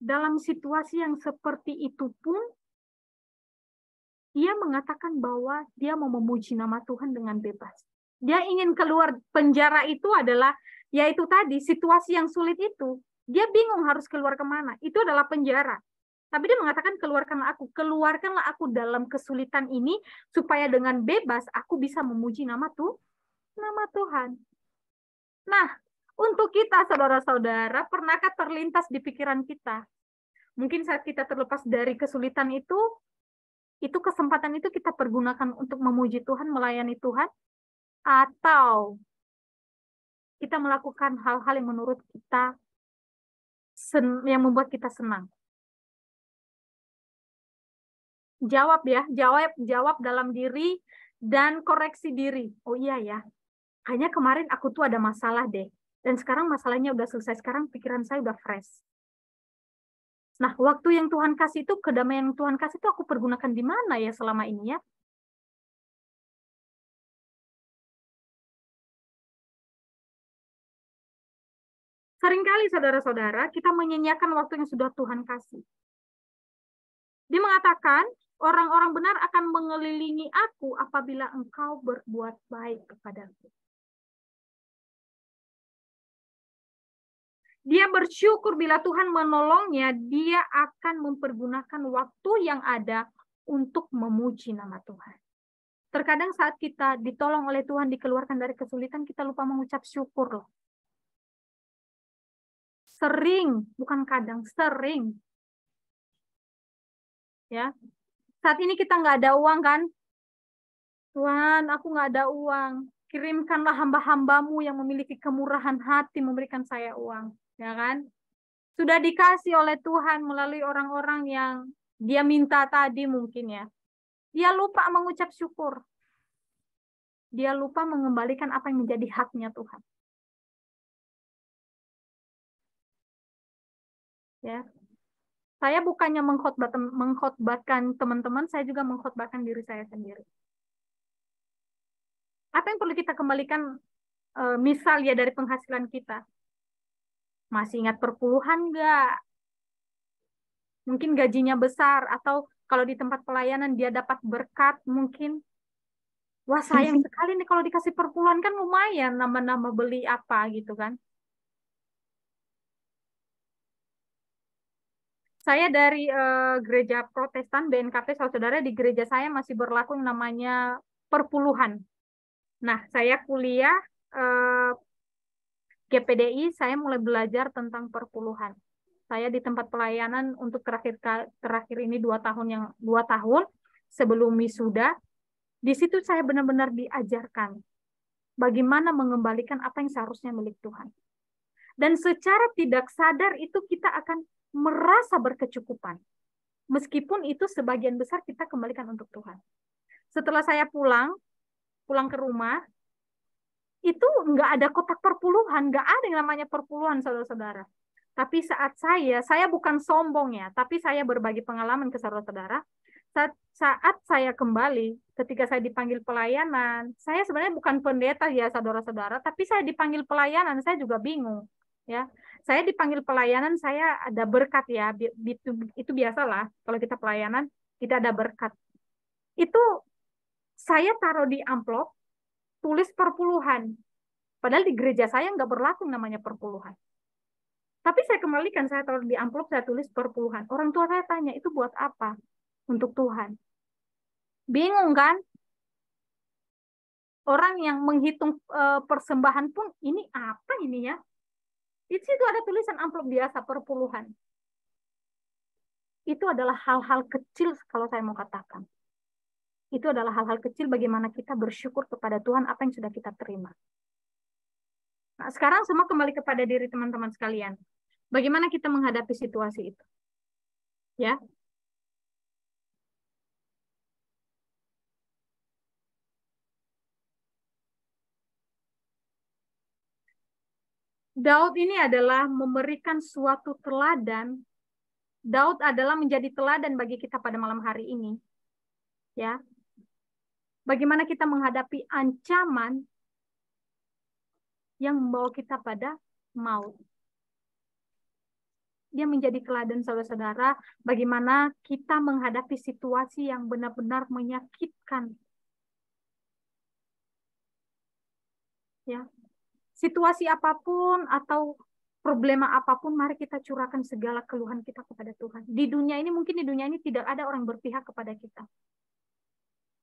Dalam situasi yang seperti itu pun, dia mengatakan bahwa dia mau memuji nama Tuhan dengan bebas. Dia ingin keluar penjara itu adalah, yaitu tadi, situasi yang sulit itu. Dia bingung harus keluar kemana. Itu adalah penjara. Tapi dia mengatakan, keluarkanlah aku dalam kesulitan ini, supaya dengan bebas aku bisa memuji nama Tuhan. Nah, untuk kita, saudara-saudara, pernahkah terlintas di pikiran kita? Mungkin saat kita terlepas dari kesulitan itu kesempatan itu kita pergunakan untuk memuji Tuhan, melayani Tuhan, atau kita melakukan hal-hal yang menurut kita, yang membuat kita senang. Jawab ya, jawab dalam diri dan koreksi diri. Oh iya ya, kayaknya kemarin aku tuh ada masalah deh. Dan sekarang masalahnya udah selesai, sekarang pikiran saya udah fresh. Nah, waktu yang Tuhan kasih itu, kedamaian yang Tuhan kasih itu aku pergunakan di mana ya selama ini ya? Seringkali saudara-saudara, kita menyanyiakan waktu yang sudah Tuhan kasih. Dia mengatakan, orang-orang benar akan mengelilingi aku apabila engkau berbuat baik kepadaku. Dia bersyukur bila Tuhan menolongnya, dia akan mempergunakan waktu yang ada untuk memuji nama Tuhan. Terkadang saat kita ditolong oleh Tuhan, dikeluarkan dari kesulitan, kita lupa mengucap syukur loh. Sering, bukan kadang, sering. Ya, saat ini kita nggak ada uang kan? Tuhan, aku nggak ada uang. Kirimkanlah hamba-hambamu yang memiliki kemurahan hati memberikan saya uang. Ya kan? Sudah dikasih oleh Tuhan melalui orang-orang yang dia minta tadi mungkin ya. Dia lupa mengucap syukur. Dia lupa mengembalikan apa yang menjadi haknya Tuhan. Ya. Saya bukannya mengkhotbahkan teman-teman, saya juga mengkhotbahkan diri saya sendiri. Apa yang perlu kita kembalikan, misal ya dari penghasilan kita? Masih ingat perpuluhan nggak? Mungkin gajinya besar, atau kalau di tempat pelayanan dia dapat berkat, mungkin. Wah, sayang sekali nih kalau dikasih perpuluhan, kan lumayan nama-nama beli apa gitu kan. Saya dari gereja Protestan, BNKP, saudara, di gereja saya masih berlaku yang namanya perpuluhan. Nah, saya kuliah GPDI, saya mulai belajar tentang perpuluhan. Saya di tempat pelayanan untuk terakhir ini 2 tahun sebelum wisuda. Di situ saya benar-benar diajarkan bagaimana mengembalikan apa yang seharusnya milik Tuhan. Dan secara tidak sadar itu kita akan merasa berkecukupan. Meskipun itu sebagian besar kita kembalikan untuk Tuhan. Setelah saya pulang ke rumah, itu nggak ada kotak perpuluhan, nggak ada yang namanya perpuluhan, saudara-saudara. Tapi saat saya bukan sombong ya, tapi saya berbagi pengalaman ke saudara-saudara. Saat saya kembali, ketika saya dipanggil pelayanan, saya sebenarnya bukan pendeta ya saudara-saudara, tapi saya dipanggil pelayanan, saya juga bingung. Ya, saya dipanggil pelayanan, saya ada berkat ya, itu biasalah kalau kita pelayanan, kita ada berkat. Itu saya taruh di amplop, tulis perpuluhan. Padahal di gereja saya nggak berlaku namanya perpuluhan. Tapi saya kembalikan, saya taruh di amplop, saya tulis perpuluhan. Orang tua saya tanya, itu buat apa? Untuk Tuhan. Bingung kan? Orang yang menghitung persembahan pun, ini apa ini ya? Di situ ada tulisan amplop biasa, perpuluhan. Itu adalah hal-hal kecil kalau saya mau katakan. Itu adalah hal-hal kecil bagaimana kita bersyukur kepada Tuhan apa yang sudah kita terima. Nah, sekarang semua kembali kepada diri teman-teman sekalian. Bagaimana kita menghadapi situasi itu? Ya. Daud ini adalah memberikan suatu teladan. Daud adalah menjadi teladan bagi kita pada malam hari ini. Ya. Bagaimana kita menghadapi ancaman yang membawa kita pada maut. Dia menjadi teladan saudara-saudara bagaimana kita menghadapi situasi yang benar-benar menyakitkan. Ya. Situasi apapun atau problema apapun, mari kita curahkan segala keluhan kita kepada Tuhan. Di dunia ini, mungkin di dunia ini tidak ada orang berpihak kepada kita.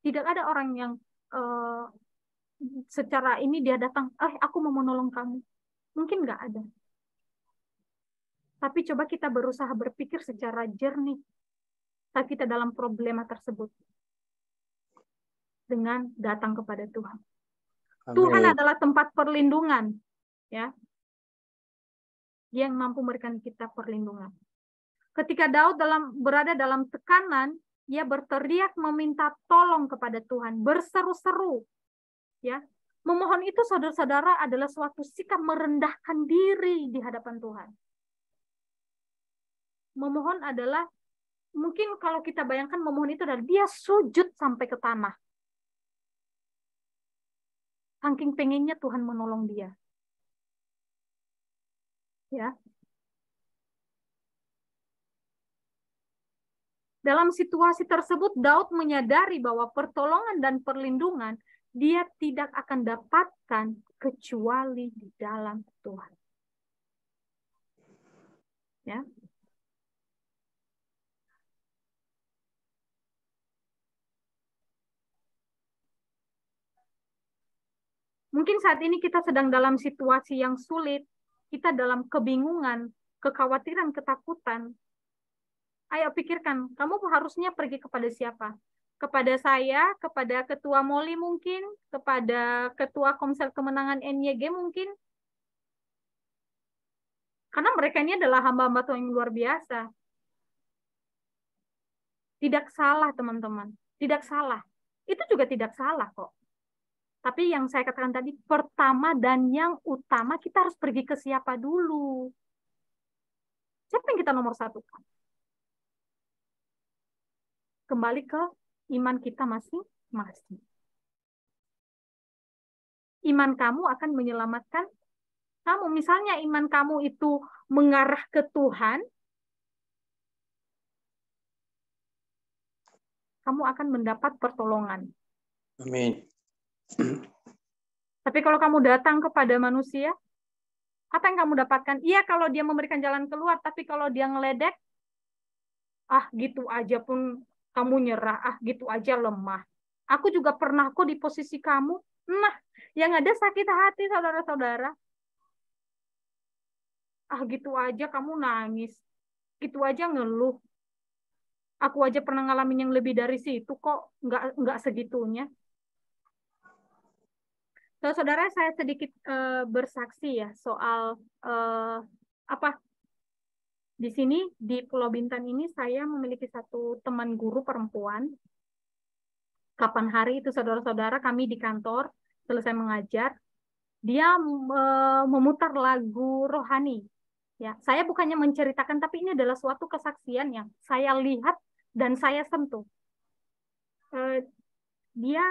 Tidak ada orang yang secara ini dia datang, aku mau menolong kamu. Mungkin nggak ada. Tapi coba kita berusaha berpikir secara jernih saat kita dalam problema tersebut. Dengan datang kepada Tuhan. Amin. Tuhan adalah tempat perlindungan. Ya. Dia yang mampu memberikan kita perlindungan. Ketika Daud berada dalam tekanan, dia berteriak meminta tolong kepada Tuhan, berseru-seru. Ya. Memohon itu saudara-saudara adalah suatu sikap merendahkan diri di hadapan Tuhan. Memohon adalah, mungkin kalau kita bayangkan memohon itu adalah dia sujud sampai ke tanah. Saking pengennya Tuhan menolong dia. Ya. Dalam situasi tersebut, Daud menyadari bahwa pertolongan dan perlindungan dia tidak akan dapatkan kecuali di dalam Tuhan. Ya. Mungkin saat ini kita sedang dalam situasi yang sulit, kita dalam kebingungan, kekhawatiran, ketakutan. Ayo pikirkan, kamu harusnya pergi kepada siapa? Kepada saya, kepada Ketua Moli mungkin, kepada Ketua Komsel Kemenangan NYG mungkin. Karena mereka ini adalah hamba-hamba Tuhan yang luar biasa. Tidak salah teman-teman. tidak salah. Itu juga tidak salah kok. Tapi yang saya katakan tadi, pertama dan yang utama, kita harus pergi ke siapa dulu. Siapa yang kita nomor satukan? Kembali ke iman kita masing-masing. Iman kamu akan menyelamatkan kamu. Misalnya iman kamu itu mengarah ke Tuhan, kamu akan mendapat pertolongan.
Amin.
Tapi kalau kamu datang kepada manusia, apa yang kamu dapatkan? Iya, kalau dia memberikan jalan keluar, tapi kalau dia ngeledek, gitu aja pun kamu nyerah, gitu aja lemah. Aku juga pernah kok di posisi kamu. Nah, yang ada sakit hati, saudara-saudara. Gitu aja kamu nangis. Gitu aja ngeluh. Aku aja pernah ngalamin yang lebih dari situ kok, nggak segitunya. Saudara, saya sedikit bersaksi ya soal di sini di Pulau Bintan ini saya memiliki satu teman guru perempuan. Kapan hari itu saudara-saudara kami di kantor selesai mengajar, dia memutar lagu rohani. Ya, saya bukannya menceritakan, tapi ini adalah suatu kesaksian yang saya lihat dan saya sentuh. Dia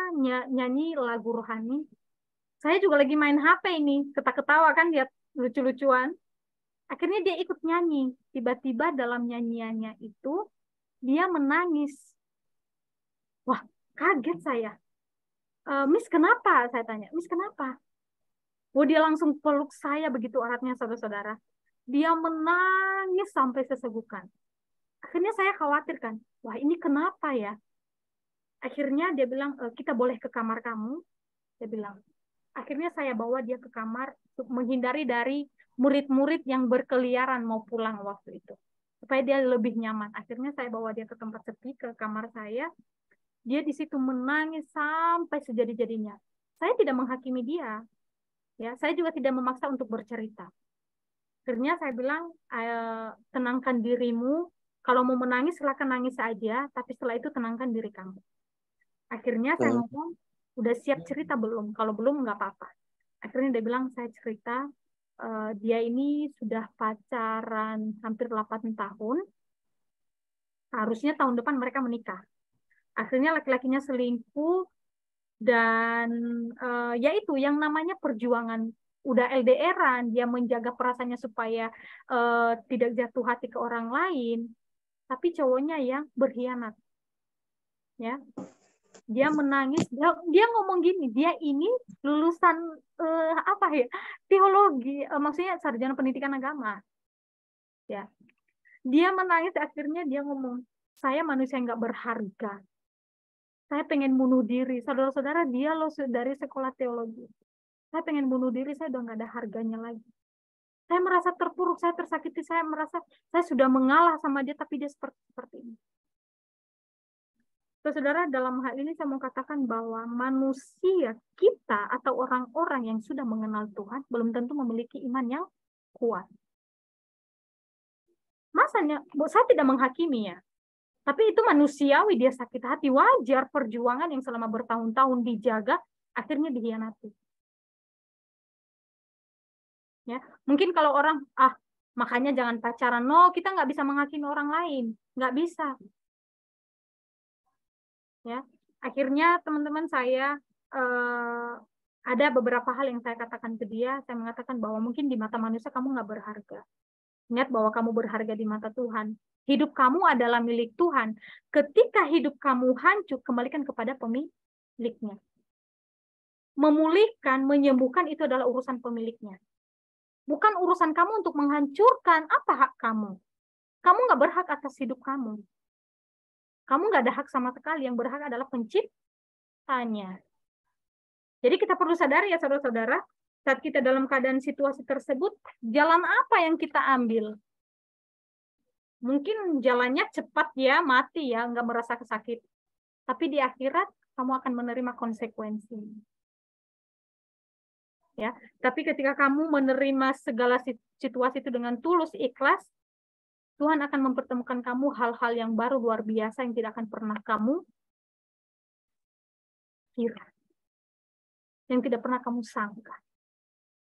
nyanyi lagu rohani. Saya juga lagi main HP ini, ketawa kan, dia lucu-lucuan. Akhirnya dia ikut nyanyi. Tiba-tiba dalam nyanyiannya itu, dia menangis. Wah, kaget saya. Miss, kenapa? Saya tanya, Miss, kenapa? Oh, dia langsung peluk saya begitu eratnya, saudara-saudara. Dia menangis sampai sesegukan. Akhirnya saya khawatir kan, wah ini kenapa ya? Akhirnya dia bilang, kita boleh ke kamar kamu? Dia bilang. Akhirnya saya bawa dia ke kamar untuk menghindari dari murid-murid yang berkeliaran mau pulang waktu itu. Supaya dia lebih nyaman. Akhirnya saya bawa dia ke tempat sepi, ke kamar saya. Dia di situ menangis sampai sejadi-jadinya. Saya tidak menghakimi dia. Ya, saya juga tidak memaksa untuk bercerita. Akhirnya saya bilang, tenangkan dirimu. Kalau mau menangis, silakan nangis saja. Tapi setelah itu tenangkan diri kamu. Akhirnya saya ngomong, udah siap cerita belum? Kalau belum, nggak apa-apa. Akhirnya dia bilang, saya cerita, dia ini sudah pacaran hampir 8 tahun. Harusnya tahun depan mereka menikah. Akhirnya laki-lakinya selingkuh, dan yaitu yang namanya perjuangan. Udah LDR-an, dia menjaga perasaannya supaya tidak jatuh hati ke orang lain, tapi cowoknya yang berkhianat. Ya, dia menangis, dia ngomong gini, dia ini lulusan teologi, maksudnya sarjana pendidikan agama. Ya, dia menangis, akhirnya dia ngomong, saya manusia yang nggak berharga. Saya pengen bunuh diri. Saudara-saudara, dia loh dari sekolah teologi. Saya pengen bunuh diri, saya udah nggak ada harganya lagi. Saya merasa terpuruk, saya tersakiti, saya merasa saya sudah mengalah sama dia, tapi dia seperti ini. Saudara, dalam hal ini saya mau katakan bahwa manusia kita atau orang-orang yang sudah mengenal Tuhan belum tentu memiliki iman yang kuat. Masanya, saya tidak menghakimi ya. Tapi itu manusiawi, dia sakit hati, wajar perjuangan yang selama bertahun-tahun dijaga, akhirnya dikhianati. Ya, mungkin kalau orang, makanya jangan pacaran. No, kita nggak bisa menghakimi orang lain. Nggak bisa. Ya, akhirnya teman-teman saya, ada beberapa hal yang saya katakan ke dia. Saya mengatakan bahwa mungkin di mata manusia kamu nggak berharga. Ingat bahwa kamu berharga di mata Tuhan. Hidup kamu adalah milik Tuhan. Ketika hidup kamu hancur, kembalikan kepada pemiliknya. Memulihkan, menyembuhkan itu adalah urusan pemiliknya. Bukan urusan kamu untuk menghancurkan. Apa hak kamu? Kamu nggak berhak atas hidup kamu. Kamu nggak ada hak sama sekali. Yang berhak adalah penciptanya. Jadi kita perlu sadari ya saudara-saudara, saat kita dalam keadaan situasi tersebut, jalan apa yang kita ambil? Mungkin jalannya cepat ya, mati ya, nggak merasa sakit. Tapi di akhirat, kamu akan menerima konsekuensi. Ya, tapi ketika kamu menerima segala situasi itu dengan tulus, ikhlas, Tuhan akan mempertemukan kamu hal-hal yang baru luar biasa yang tidak akan pernah kamu kira, yang tidak pernah kamu sangka.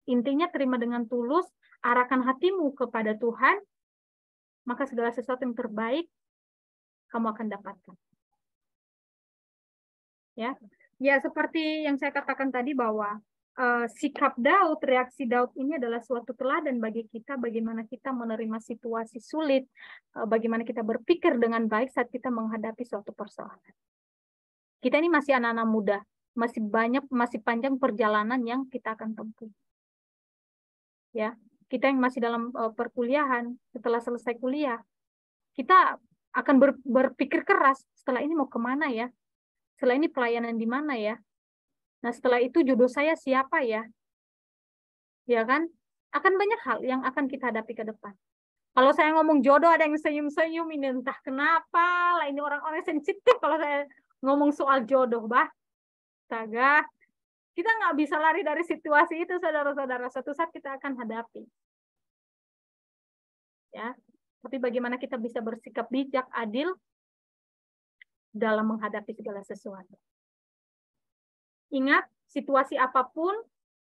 Intinya terima dengan tulus, arahkan hatimu kepada Tuhan, maka segala sesuatu yang terbaik kamu akan dapatkan. Ya, seperti yang saya katakan tadi bahwa sikap Daud, reaksi Daud ini adalah suatu teladan bagi kita, bagaimana kita menerima situasi sulit, bagaimana kita berpikir dengan baik saat kita menghadapi suatu persoalan. Kita ini masih anak-anak muda, masih panjang perjalanan yang kita akan tempuh. Ya, kita yang masih dalam perkuliahan, setelah selesai kuliah, kita akan berpikir keras, setelah ini mau kemana ya? Setelah ini pelayanan di mana ya? Nah, setelah itu jodoh saya siapa ya? Ya kan? Akan banyak hal yang akan kita hadapi ke depan. Kalau saya ngomong jodoh, ada yang senyum-senyum, ini entah kenapa, lah ini orang-orang sensitif kalau saya ngomong soal jodoh, bah. Astaga, kita nggak bisa lari dari situasi itu, saudara-saudara. Suatu saat kita akan hadapi. Ya, tapi bagaimana kita bisa bersikap bijak, adil dalam menghadapi segala sesuatu. Ingat, situasi apapun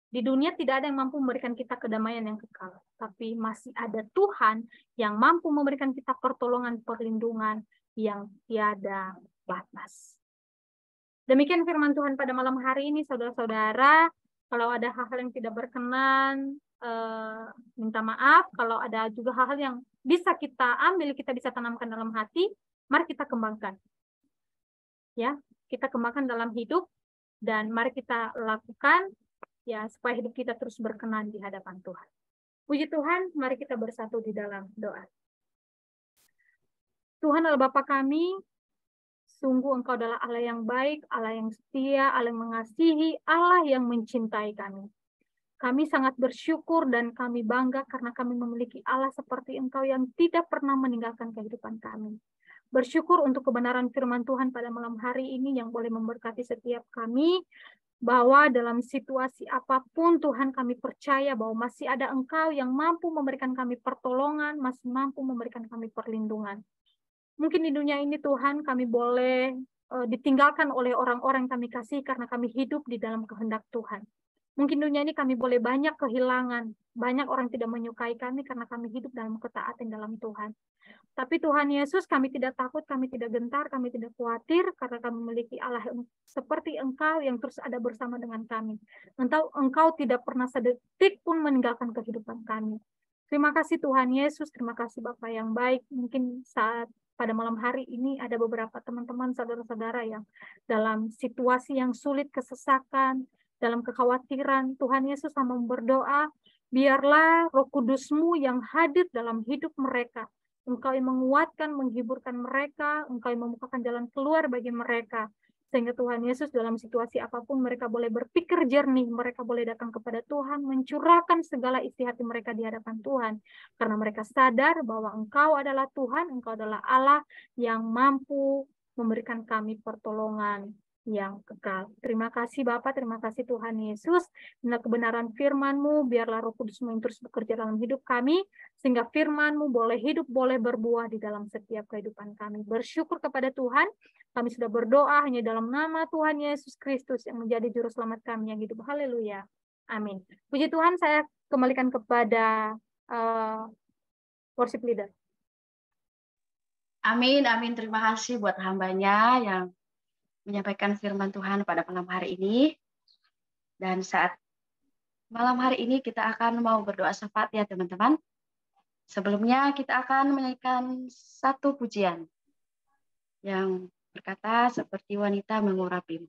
di dunia tidak ada yang mampu memberikan kita kedamaian yang kekal. Tapi masih ada Tuhan yang mampu memberikan kita pertolongan, perlindungan yang tiada batas. Demikian firman Tuhan pada malam hari ini, saudara-saudara. Kalau ada hal-hal yang tidak berkenan, minta maaf. Kalau ada juga hal-hal yang bisa kita ambil, kita bisa tanamkan dalam hati, mari kita kembangkan. Ya, kita kembangkan dalam hidup. Dan mari kita lakukan ya supaya hidup kita terus berkenan di hadapan Tuhan. Puji Tuhan, mari kita bersatu di dalam doa. Tuhan adalah Bapa kami, sungguh Engkau adalah Allah yang baik, Allah yang setia, Allah yang mengasihi, Allah yang mencintai kami. Kami sangat bersyukur dan kami bangga karena kami memiliki Allah seperti Engkau yang tidak pernah meninggalkan kehidupan kami. Bersyukur untuk kebenaran firman Tuhan pada malam hari ini yang boleh memberkati setiap kami, bahwa dalam situasi apapun Tuhan kami percaya bahwa masih ada Engkau yang mampu memberikan kami pertolongan, masih mampu memberikan kami perlindungan. Mungkin di dunia ini Tuhan kami boleh ditinggalkan oleh orang-orang yang kami kasih karena kami hidup di dalam kehendak Tuhan. Mungkin dunia ini kami boleh banyak kehilangan, banyak orang tidak menyukai kami karena kami hidup dalam ketaatan dalam Tuhan. Tapi Tuhan Yesus, kami tidak takut, kami tidak gentar, kami tidak khawatir, karena kami memiliki Allah seperti Engkau yang terus ada bersama dengan kami. Engkau tidak pernah sedetik pun meninggalkan kehidupan kami. Terima kasih Tuhan Yesus, terima kasih Bapa yang baik. Mungkin saat pada malam hari ini ada beberapa teman-teman, saudara-saudara yang dalam situasi yang sulit, kesesakan, dalam kekhawatiran. Tuhan Yesus sama berdoa, biarlah Roh Kudus-Mu yang hadir dalam hidup mereka. Engkau yang menguatkan, menghiburkan mereka, Engkau yang membukakan jalan keluar bagi mereka. Sehingga Tuhan Yesus dalam situasi apapun mereka boleh berpikir jernih, mereka boleh datang kepada Tuhan, mencurahkan segala isi hati mereka di hadapan Tuhan. Karena mereka sadar bahwa Engkau adalah Tuhan, Engkau adalah Allah yang mampu memberikan kami pertolongan yang kekal. Terima kasih Bapa, terima kasih Tuhan Yesus. Bila kebenaran firman-Mu, biarlah Roh Kudus-Mu terus bekerja dalam hidup kami, sehingga firman-Mu boleh hidup, boleh berbuah di dalam setiap kehidupan kami. Bersyukur kepada Tuhan, kami sudah berdoa hanya dalam nama Tuhan Yesus Kristus yang menjadi juru selamat kami yang hidup. Haleluya. Amin. Puji Tuhan, saya kembalikan kepada worship leader.
Amin, amin. Terima kasih buat hambanya yang menyampaikan firman Tuhan pada malam hari ini. Dan saat malam hari ini kita akan mau berdoa syafaat ya teman-teman. Sebelumnya kita akan menyanyikan satu pujian yang berkata seperti wanita mengurapi.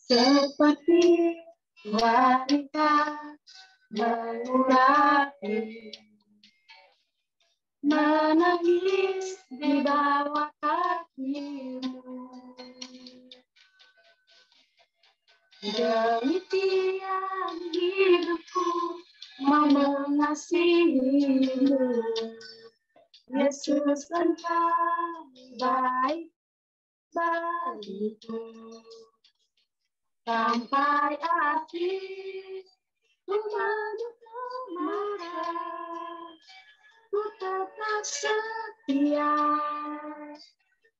Seperti wanita mengurapi, menangis di bawah kaki-Mu. Demikian hidupku mau mengasihi-Mu. Yesus engkau baik bagiku. Sampai akhir ku menutup mata, ku tetap setia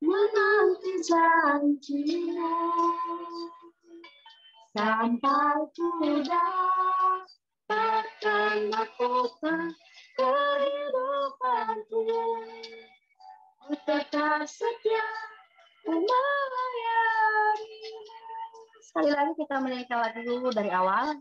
menanti janji-Mu. Sampai ku dapatkan mahkota kehidupanku, ku tetap setia melayani-Mu. Sekali lagi kita menyanyikan lagu dulu dari awal.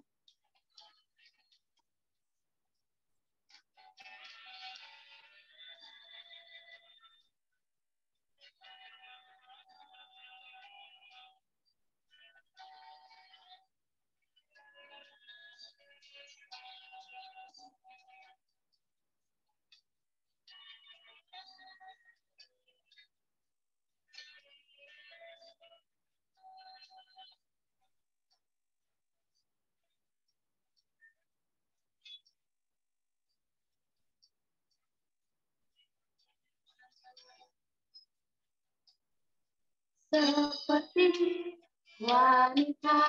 Seperti wanita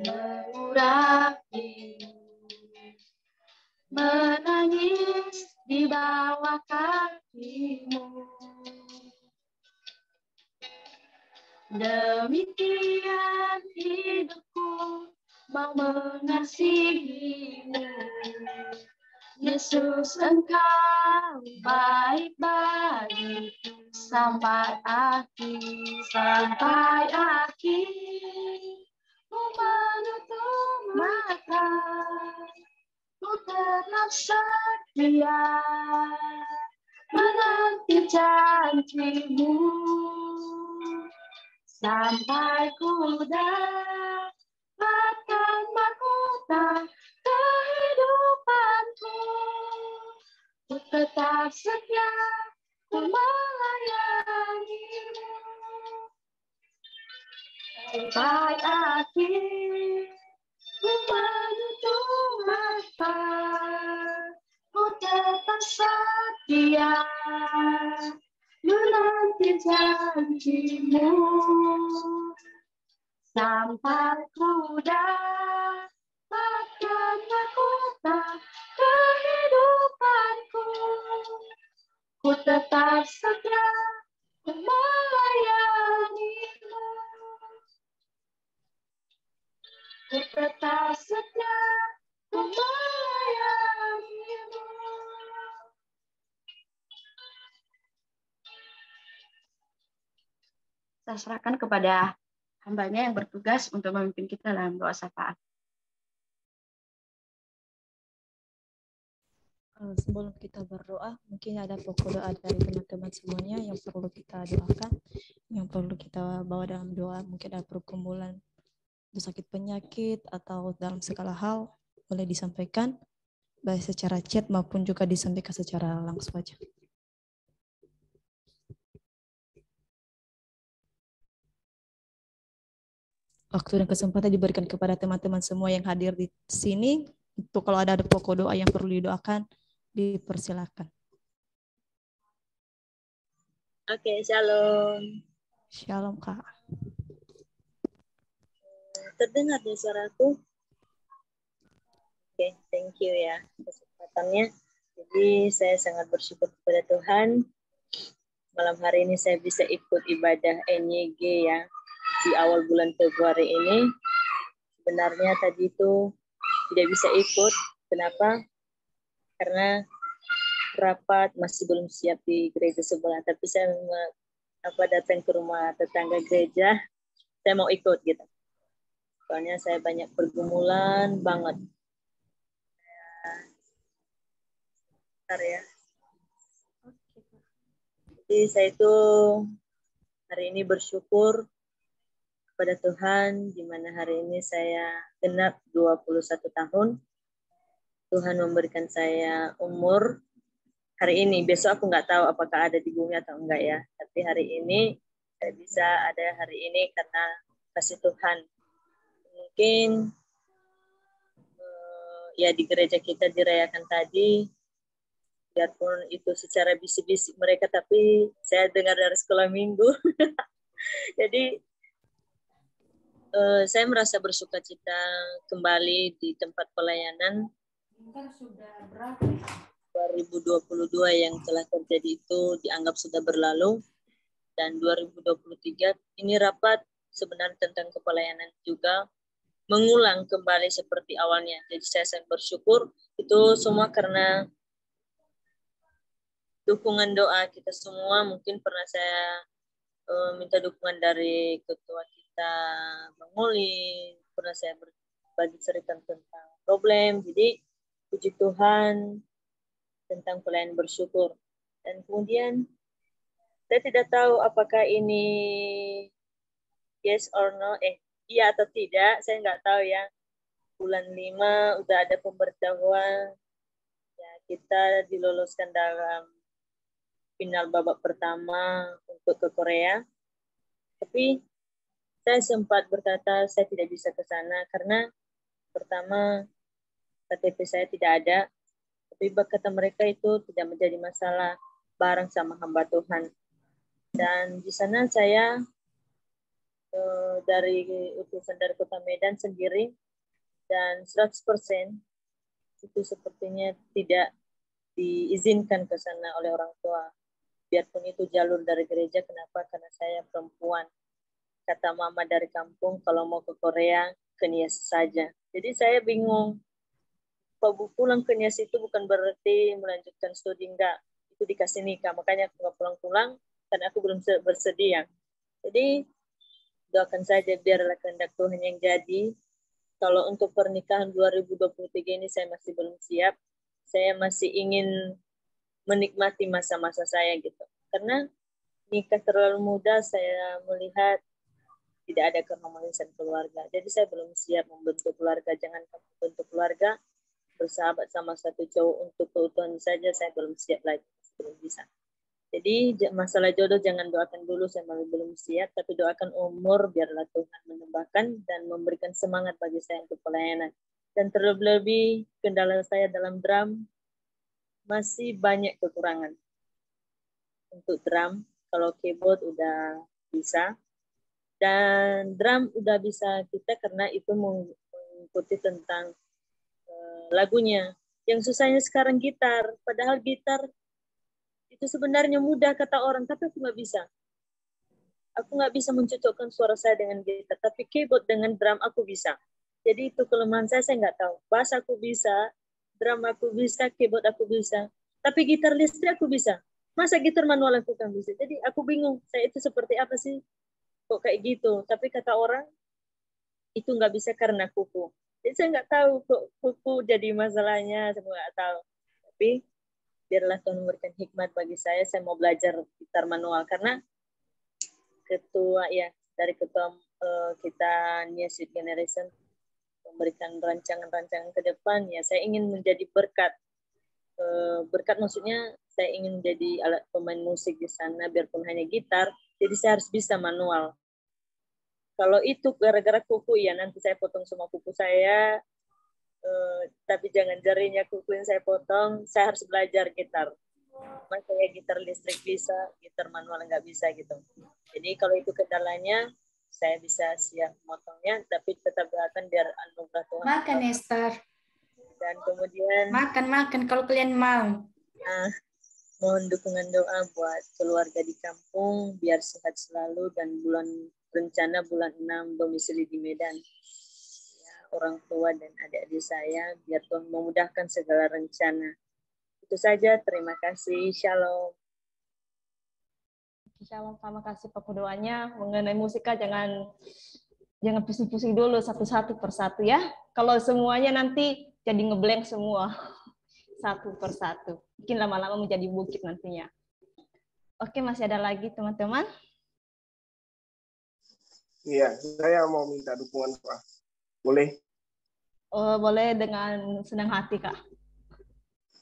mengurapi, menangis di bawah kaki-Mu. Demikian hidupku mau mengasihi-Mu. Yesus engkau baik bagiku sampai akhir, ku menutup mata, ku tetap setia menanti janji-Mu. Sampai ku dapatkan mahkota kehidupanku, ku tetap setia melayani-Mu. Sampai akhir ku menutup mata, ku tetap setia menanti janji-Mu. Sampai ku dapatkan mahkota kehidupanku, ku tetap setia melayani-Mu. Ku tetap setia melayani-Mu. Saya serahkan kepada hamba-Nya yang bertugas untuk memimpin kita dalam doa syafaat.
Sebelum kita berdoa, mungkin ada pokok doa dari teman-teman semuanya yang perlu kita doakan, yang perlu kita bawa dalam doa. Mungkin ada pergumulan sakit penyakit atau dalam segala hal, boleh disampaikan baik secara chat maupun juga disampaikan secara langsung saja. Waktu dan kesempatan diberikan kepada teman-teman semua yang hadir di sini. Untuk kalau ada pokok doa yang perlu didoakan, dipersilakan.
Oke, shalom.
Shalom, Kak.
Terdengar ya suaraku? Oke, thank you ya kesempatannya. Jadi saya sangat bersyukur kepada Tuhan. Malam hari ini saya bisa ikut ibadah NYG ya di awal bulan Februari ini. Sebenarnya tadi itu tidak bisa ikut. Kenapa? Karena rapat masih belum siap di gereja sebelah. Tapi saya datang ke rumah tetangga gereja. Saya mau ikut gitu. Soalnya saya banyak pergumulan banget. Bentar ya. Jadi saya itu hari ini bersyukur kepada Tuhan, di mana hari ini saya genap 21 tahun. Tuhan memberikan saya umur hari ini. Besok aku nggak tahu apakah ada di bumi atau enggak ya. Tapi hari ini saya bisa ada hari ini karena kasih Tuhan. Mungkin ya di gereja kita dirayakan tadi biarpun itu secara bisik-bisik mereka, tapi saya dengar dari sekolah minggu. Jadi saya merasa bersuka cita kembali di tempat pelayanan. 2022 yang telah terjadi itu dianggap sudah berlalu, dan 2023 ini rapat sebenarnya tentang kepelayanan juga mengulang kembali seperti awalnya. Jadi saya sangat bersyukur itu semua karena dukungan doa kita semua. Mungkin pernah saya minta dukungan dari ketua kita Bang Moli, pernah saya berbagi cerita tentang problem. Jadi puji Tuhan tentang pelayanan bersyukur. Dan kemudian saya tidak tahu apakah ini yes or no, iya atau tidak, saya nggak tahu ya. Bulan 5 udah ada pemberitahuan ya, kita diloloskan dalam final babak pertama untuk ke Korea. Tapi saya sempat berkata saya tidak bisa ke sana karena pertama KTP saya tidak ada. Tapi kata mereka itu tidak menjadi masalah bareng sama hamba Tuhan. Dan di sana saya dari utusan dari Kota Medan sendiri, dan 100% itu sepertinya tidak diizinkan ke sana oleh orang tua. Biarpun itu jalur dari gereja, kenapa? Karena saya perempuan. Kata mama dari kampung, kalau mau ke Korea, ke Nias saja. Jadi saya bingung. Kalau pulang ke Nias itu bukan berarti melanjutkan studi, enggak. Itu dikasih nikah. Makanya aku nggak pulang-pulang, karena aku belum bersedia. Jadi doakan saja biarlah kehendak Tuhan yang jadi. Kalau untuk pernikahan 2023 ini saya masih belum siap. Saya masih ingin menikmati masa-masa saya gitu. Karena nikah terlalu muda, saya melihat tidak ada keharmonisan keluarga. Jadi saya belum siap membentuk keluarga. Jangan membentuk keluarga, bersahabat sama satu cowok untuk keutuhan saja, saya belum siap lagi. Belum bisa. Jadi masalah jodoh jangan doakan dulu, saya masih belum siap. Tapi doakan umur, biarlah Tuhan menambahkan dan memberikan semangat bagi saya untuk pelayanan. Dan terlebih kendala saya dalam drum, masih banyak kekurangan. Untuk drum, kalau keyboard udah bisa, dan drum udah bisa kita karena itu mengikuti tentang lagunya. Yang susahnya sekarang gitar, padahal gitar itu sebenarnya mudah kata orang, tapi aku nggak bisa. Aku nggak bisa mencocokkan suara saya dengan gitar, tapi keyboard dengan drum aku bisa. Jadi itu kelemahan saya nggak tahu. Bass aku bisa, drum aku bisa, keyboard aku bisa. Tapi gitar listrik aku bisa. Masa gitar manual aku kan bisa? Jadi aku bingung, saya itu seperti apa sih? Kok kayak gitu? Tapi kata orang, itu nggak bisa karena kuku. Jadi saya nggak tahu kok kuku jadi masalahnya, saya nggak tahu. Tapi biarlah Tuhan memberikan hikmat bagi saya mau belajar gitar manual. Karena ketua ya, dari ketua kita New Youth Generation memberikan rancangan-rancangan ke depan, ya saya ingin menjadi berkat. Berkat maksudnya saya ingin menjadi alat pemain musik di sana, biarpun hanya gitar, jadi saya harus bisa manual. Kalau itu gara-gara kuku, ya nanti saya potong semua kuku saya, tapi jangan jarinya kuku yang saya potong, saya harus belajar gitar. Makanya gitar listrik bisa, gitar manual nggak bisa gitu. Jadi kalau itu kendalanya, saya bisa siap motongnya, tapi tetap doakan biar anugerah Tuhan.
Makan, Esther.
Dan kemudian
makan kalau kalian mau.
Mohon dukungan doa buat keluarga di kampung biar sehat selalu, dan rencana bulan 6 domisili di Medan. Ya, orang tua dan adik-adik saya biar Tuhan memudahkan segala rencana. Itu saja, terima kasih. Shalom.
Shalom, terima kasih Pak doanya. Mengenai musika jangan pusing-pusing dulu satu persatu ya. Kalau semuanya nanti jadi ngeblank semua satu persatu. Mungkin lama-lama menjadi bukit nantinya. Oke, masih ada lagi teman-teman?
Iya, saya mau minta dukungan Pak. Boleh?
Oh, boleh, dengan senang hati Kak.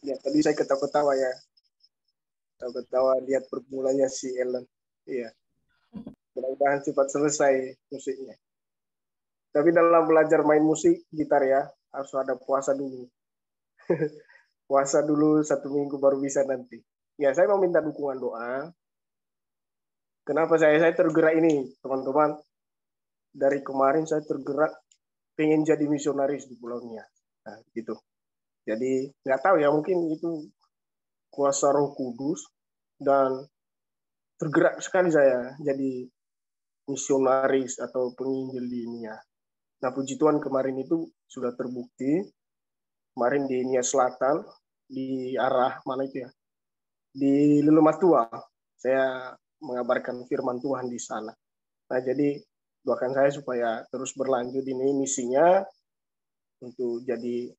Ya, tadi saya ketawa-ketawa ya. Ketawa-ketawa lihat permulanya si Ellen. Iya. Mudah-mudahan cepat selesai musiknya. Tapi dalam belajar main musik gitar ya, harus ada puasa dulu. puasa dulu 1 minggu baru bisa nanti. Ya, saya mau minta dukungan doa. Kenapa saya tergerak ini, teman-teman? Dari kemarin saya tergerak pengen jadi misionaris di Pulau Nias. Nah, gitu. Jadi nggak tahu ya, mungkin itu kuasa Roh Kudus, dan tergerak sekali saya jadi misionaris atau penginjil di Nias. Nah, puji Tuhan kemarin itu sudah terbukti. Kemarin di Nias Selatan, di arah mana itu ya? Di Lulumatua, saya mengabarkan firman Tuhan di sana. Nah, jadi doakan saya supaya terus berlanjut ini misinya untuk jadi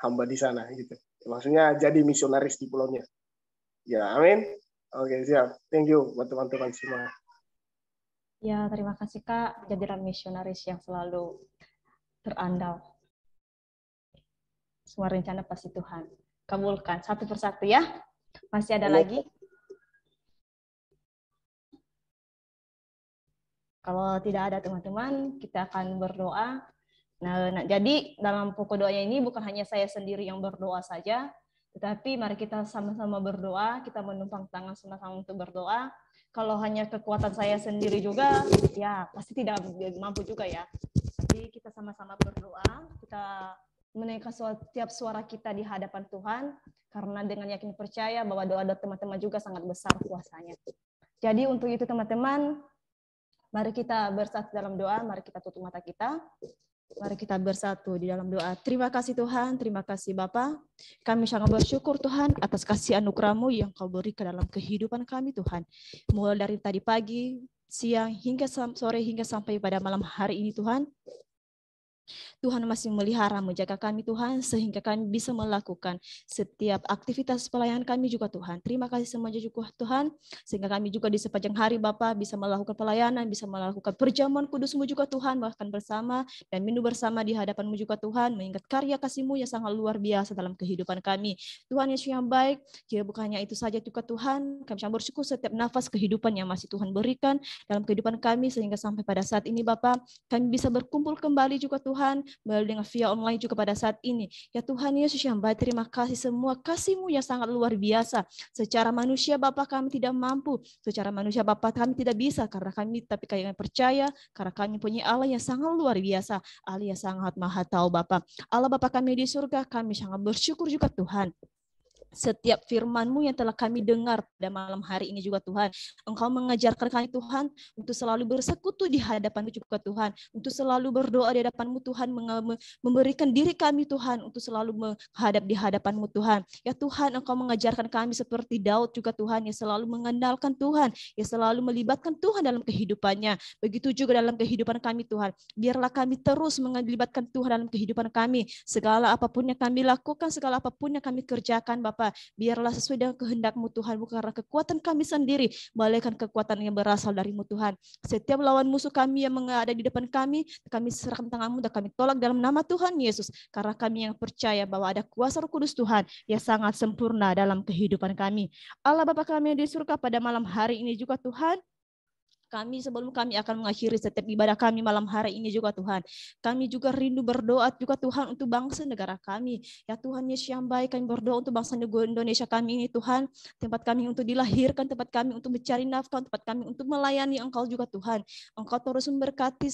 hamba di sana gitu. Maksudnya jadi misionaris di Pulau Nias. Ya, amin. Oke, siap. Thank you buat teman-teman semua.
Ya, terima kasih Kak. Jadilah misionaris yang selalu terandal. Semua rencana pasti Tuhan kabulkan satu persatu ya. Masih ada lagi? Kalau tidak ada teman-teman, kita akan berdoa. Nah, jadi dalam pokok doanya ini bukan hanya saya sendiri yang berdoa saja, tetapi mari kita sama-sama berdoa, kita menumpang tangan sama-sama untuk berdoa. Kalau hanya kekuatan saya sendiri juga, ya pasti tidak mampu juga ya. Jadi kita sama-sama berdoa, kita menaikkan setiap suara kita di hadapan Tuhan, karena dengan yakin percaya bahwa doa-doa teman-teman juga sangat besar kuasanya. Jadi untuk itu teman-teman, mari kita bersatu dalam doa, mari kita tutup mata kita. Mari kita bersatu di dalam doa. Terima kasih Tuhan, terima kasih Bapa. Kami sangat bersyukur Tuhan atas kasih anugerah-Mu yang Kau berikan dalam kehidupan kami Tuhan. Mulai dari tadi pagi, siang, hingga sore, hingga sampai pada malam hari ini Tuhan. Tuhan masih melihara, menjaga kami Tuhan, sehingga kami bisa melakukan setiap aktivitas pelayanan kami juga Tuhan. Terima kasih semuanya juga Tuhan, sehingga kami juga di sepanjang hari Bapa bisa melakukan pelayanan, bisa melakukan perjamuan kudus-Mu juga Tuhan, bahkan bersama dan minum bersama di hadapan-Mu juga Tuhan, mengingat karya kasih-Mu yang sangat luar biasa dalam kehidupan kami. Tuhan Yesus yang baik, jika bukannya itu saja juga Tuhan, kami sangat bersyukur setiap nafas kehidupan yang masih Tuhan berikan dalam kehidupan kami, sehingga sampai pada saat ini Bapa, kami bisa berkumpul kembali juga Tuhan, melalui dengan via online juga pada saat ini. Ya Tuhan Yesus yang baik, terima kasih semua kasih-Mu yang sangat luar biasa. Secara manusia Bapa kami tidak mampu, secara manusia Bapa kami tidak bisa, tapi kami percaya, karena kami punya Allah yang sangat luar biasa, Allah yang sangat maha tahu Bapa. Allah Bapa kami di surga, kami sangat bersyukur juga Tuhan. Setiap firman-Mu yang telah kami dengar pada malam hari ini juga Tuhan. Engkau mengajarkan kami Tuhan untuk selalu bersekutu di hadapan-Mu juga Tuhan. Untuk selalu berdoa di hadapan-Mu Tuhan, memberikan diri kami Tuhan untuk selalu menghadap di hadapan-Mu Tuhan. Ya Tuhan, Engkau mengajarkan kami seperti Daud juga Tuhan, yang selalu mengandalkan Tuhan, yang selalu melibatkan Tuhan dalam kehidupannya. Begitu juga dalam kehidupan kami Tuhan. Biarlah kami terus melibatkan Tuhan dalam kehidupan kami. Segala apapun yang kami lakukan, segala apapun yang kami kerjakan Bapa, biarlah sesuai dengan kehendak-Mu Tuhan, bukan karena kekuatan kami sendiri, melainkan kekuatan yang berasal dari-Mu Tuhan. Setiap lawan musuh kami yang ada di depan kami serahkan tangan-Mu dan kami tolak dalam nama Tuhan Yesus, karena kami yang percaya bahwa ada kuasa Roh Kudus Tuhan yang sangat sempurna dalam kehidupan kami. Allah Bapa kami yang di surga, pada malam hari ini juga Tuhan, sebelum kami akan mengakhiri setiap ibadah kami malam hari ini juga Tuhan, kami juga rindu berdoa juga Tuhan untuk bangsa negara kami. Ya Tuhan Yesus yang baik, kami berdoa untuk bangsa Indonesia kami ini Tuhan, tempat kami untuk dilahirkan, tempat kami untuk mencari nafkah, tempat kami untuk melayani Engkau juga Tuhan. Engkau terus memberkati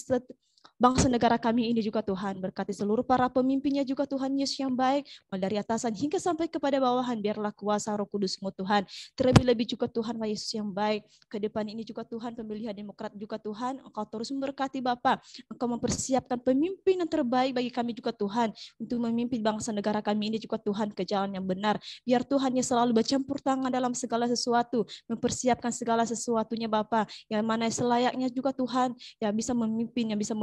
bangsa negara kami ini juga Tuhan, berkati seluruh para pemimpinnya juga Tuhan Yesus yang baik, dari atasan hingga sampai kepada bawahan, biarlah kuasa Roh Kudus-Mu Tuhan. Terlebih-lebih juga Tuhan Yesus yang baik, ke depan ini juga Tuhan, pemilihan demokrat juga Tuhan, Engkau terus memberkati Bapa, Engkau mempersiapkan pemimpin yang terbaik bagi kami juga Tuhan, untuk memimpin bangsa negara kami ini juga Tuhan ke jalan yang benar. Biar Tuhan yang selalu bercampur tangan dalam segala sesuatu, mempersiapkan segala sesuatunya Bapa, yang mana selayaknya juga Tuhan, yang bisa memimpin, yang bisa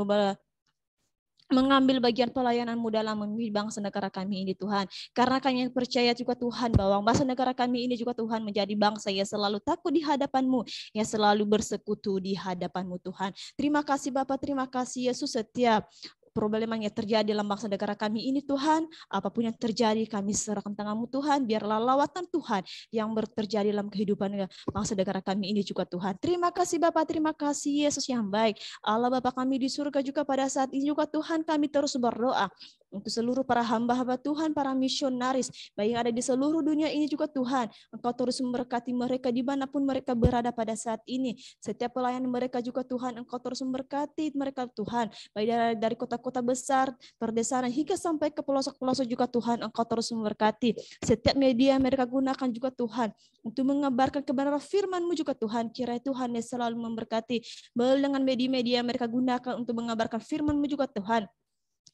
mengambil bagian pelayanan-Mu dalam memimpin bangsa negara kami ini Tuhan. Karena kami percaya juga Tuhan bahwa bangsa negara kami ini juga Tuhan menjadi bangsa yang selalu takut di hadapan-Mu, yang selalu bersekutu di hadapan-Mu Tuhan. Terima kasih Bapa, terima kasih Yesus. Setiap problema yang terjadi dalam bangsa negara kami ini Tuhan, apapun yang terjadi kami serahkan tangan-Mu Tuhan, biarlah lawatan Tuhan yang terjadi dalam kehidupan bangsa negara kami ini juga Tuhan. Terima kasih Bapa, terima kasih Yesus yang baik. Allah Bapa kami di surga juga pada saat ini juga Tuhan, kami terus berdoa
untuk seluruh para hamba-hamba Tuhan, para misionaris, baik yang ada di seluruh dunia ini juga Tuhan. Engkau terus memberkati mereka dimanapun mereka berada pada saat ini. Setiap pelayanan mereka juga Tuhan, Engkau terus memberkati mereka Tuhan, baik dari kota-kota besar, perdesaan hingga sampai ke pelosok-pelosok juga Tuhan, Engkau terus memberkati. Setiap media yang mereka gunakan juga Tuhan, untuk mengabarkan kebenaran firman-Mu juga Tuhan, kiranya Tuhan yang selalu memberkati dengan media-media yang mereka gunakan untuk mengabarkan firman-Mu juga Tuhan.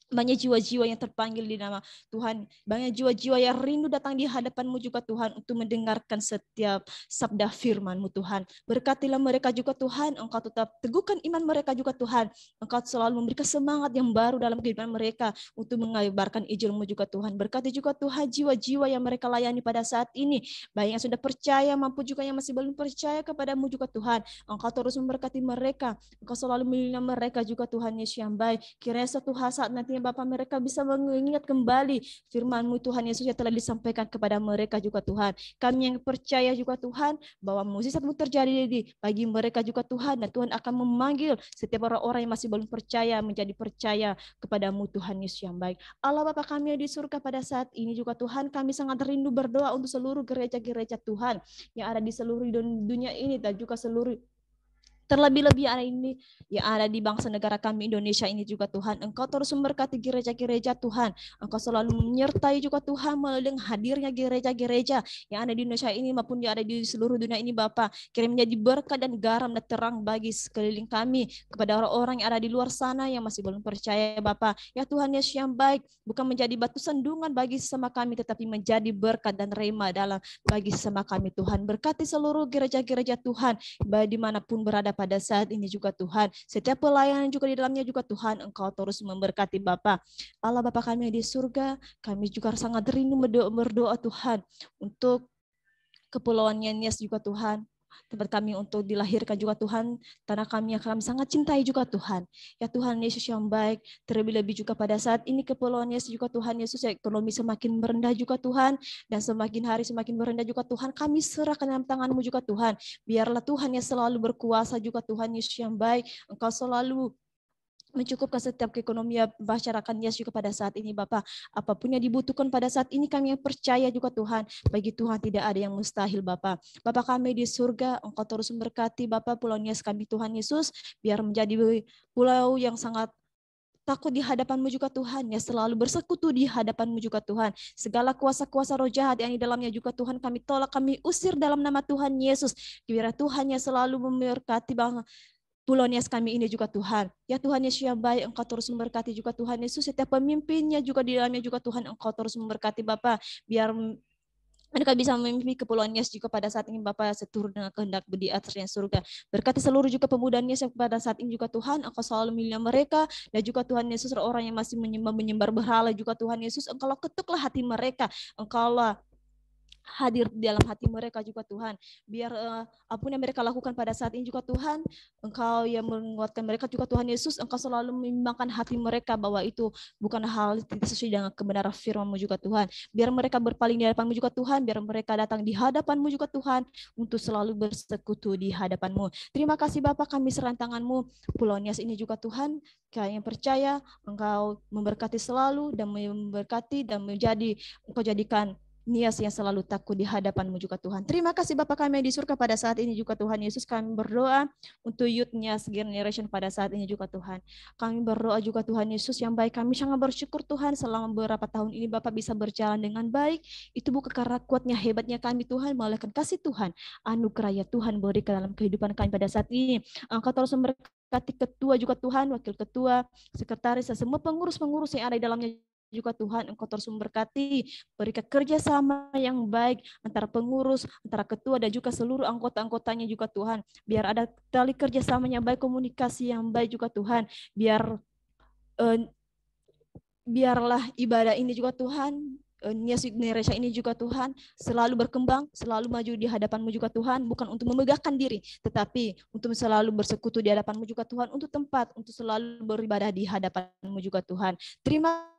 Banyak jiwa-jiwa yang terpanggil di nama Tuhan. Banyak jiwa-jiwa yang rindu datang di hadapan-Mu juga Tuhan untuk mendengarkan setiap sabda firman-Mu Tuhan. Berkatilah mereka juga Tuhan. Engkau tetap teguhkan iman mereka juga Tuhan. Engkau selalu memberikan semangat yang baru dalam kehidupan mereka untuk mengabarkan Injil-Mu juga Tuhan. Berkati juga Tuhan jiwa-jiwa yang mereka layani pada saat ini. Baik yang sudah percaya maupun juga yang masih belum percaya kepada-Mu juga Tuhan. Engkau terus memberkati mereka. Engkau selalu melindungi mereka juga Tuhan Yesus yang baik. Kiranya suatu saat nanti Bapak mereka bisa mengingat kembali firman-Mu Tuhan Yesus yang telah disampaikan kepada mereka juga Tuhan. Kami yang percaya juga Tuhan bahwa mukjizat-Mu terjadi bagi mereka juga Tuhan, dan Tuhan akan memanggil setiap orang-orang yang masih belum percaya menjadi percaya kepada-Mu Tuhan Yesus yang baik. Allah Bapa kami yang di surga pada saat ini juga Tuhan, kami sangat rindu berdoa untuk seluruh gereja-gereja Tuhan yang ada di seluruh dunia ini dan juga seluruh terlebih-lebih yang ada di bangsa negara kami Indonesia ini juga Tuhan. Engkau terus memberkati gereja-gereja Tuhan. Engkau selalu menyertai juga Tuhan melalui hadirnya gereja-gereja yang ada di Indonesia ini maupun yang ada di seluruh dunia ini Bapa. Kiranya menjadi berkat dan garam dan terang bagi sekeliling kami, kepada orang-orang yang ada di luar sana yang masih belum percaya Bapa. Ya Tuhan Yesus yang baik, bukan menjadi batu sandungan bagi sesama kami, tetapi menjadi berkat dan rema dalam bagi sesama kami Tuhan. Berkati seluruh gereja-gereja Tuhan, baik dimanapun berada pada saat ini juga Tuhan. Setiap pelayanan juga di dalamnya juga Tuhan, Engkau terus memberkati Bapa. Allah Bapa kami di surga, kami juga sangat rindu berdoa Tuhan untuk Kepulauan Nias juga Tuhan. Tempat kami untuk dilahirkan juga Tuhan, tanah kami yang kami sangat cintai juga Tuhan. Ya Tuhan Yesus yang baik, terlebih-lebih juga pada saat ini Kepulauan Yesus juga Tuhan Yesus, ya, ekonomi semakin merendah juga Tuhan, dan semakin hari semakin merendah juga Tuhan, kami serahkan dalam tangan-Mu juga Tuhan. Biarlah Tuhan yang selalu berkuasa juga Tuhan Yesus yang baik, Engkau selalu mencukupkan setiap keekonomian masyarakatnya juga pada saat ini Bapak. Apapun yang dibutuhkan pada saat ini kami yang percaya juga Tuhan. Bagi Tuhan tidak ada yang mustahil Bapak. Bapak kami di surga, Engkau terus memberkati Bapak Pulau Nias kami Tuhan Yesus, biar menjadi pulau yang sangat takut di hadapan-Mu juga Tuhan, ya selalu bersekutu di hadapan-Mu juga Tuhan. Segala kuasa-kuasa roh jahat yang di dalamnya juga Tuhan kami tolak, kami usir dalam nama Tuhan Yesus. Biar Tuhan yang selalu memberkati Pulau Nias kami ini juga Tuhan. Ya Tuhan Yesus yang baik, Engkau terus memberkati juga Tuhan Yesus. Setiap pemimpinnya juga di dalamnya juga Tuhan, Engkau terus memberkati Bapa. Biar mereka bisa memimpin Kepulauan Nias juga pada saat ini Bapa, seturut dengan kehendak di atasnya surga. Berkati seluruh juga pemuda Nias pada saat ini juga Tuhan, Engkau selalu memilih mereka, dan juga Tuhan Yesus orang yang masih menyembah berhala juga Tuhan Yesus, Engkau ketuklah hati mereka, Engkaulah hadir di dalam hati mereka juga Tuhan. Biar apapun yang mereka lakukan pada saat ini juga Tuhan, Engkau yang menguatkan mereka juga Tuhan Yesus, Engkau selalu membimbangkan hati mereka bahwa itu bukan hal tidak sesuai dengan kebenaran firman-Mu juga Tuhan. Biar mereka berpaling di hadapan-Mu juga Tuhan, biar mereka datang di hadapan-Mu juga Tuhan untuk selalu bersekutu di hadapan-Mu. Terima kasih Bapa, kami serahkan tangan-Mu Pulau Nias ini juga Tuhan. Kami yang percaya Engkau memberkati selalu dan memberkati dan menjadi Engkau jadikan Nias yang selalu takut di hadapan-Mu juga Tuhan. Terima kasih Bapa kami di surga pada saat ini juga Tuhan Yesus. Kami berdoa untuk youth Nias generation pada saat ini juga Tuhan. Kami berdoa juga Tuhan Yesus yang baik. Kami sangat bersyukur Tuhan selama beberapa tahun ini Bapak bisa berjalan dengan baik. Itu bukan karena kuatnya hebatnya kami Tuhan, melainkan kasih Tuhan. Anugerah ya Tuhan berikan dalam kehidupan kami pada saat ini. Engkau terus memberkati ketua juga Tuhan, wakil ketua, sekretaris, dan semua pengurus-pengurus yang ada di dalamnya juga Tuhan. Engkau terus memberkati, berikan kerjasama yang baik antara pengurus, antara ketua dan juga seluruh anggota-anggotanya juga Tuhan. Biar ada tali kerjasama yang baik, komunikasi yang baik juga Tuhan. Biarlah ibadah ini juga Tuhan, Nias Indonesia ini juga Tuhan, selalu berkembang, selalu maju di hadapan-Mu juga Tuhan, bukan untuk memegahkan diri, tetapi untuk selalu bersekutu di hadapan-Mu juga Tuhan, untuk tempat, untuk selalu beribadah di hadapan-Mu juga Tuhan. Terima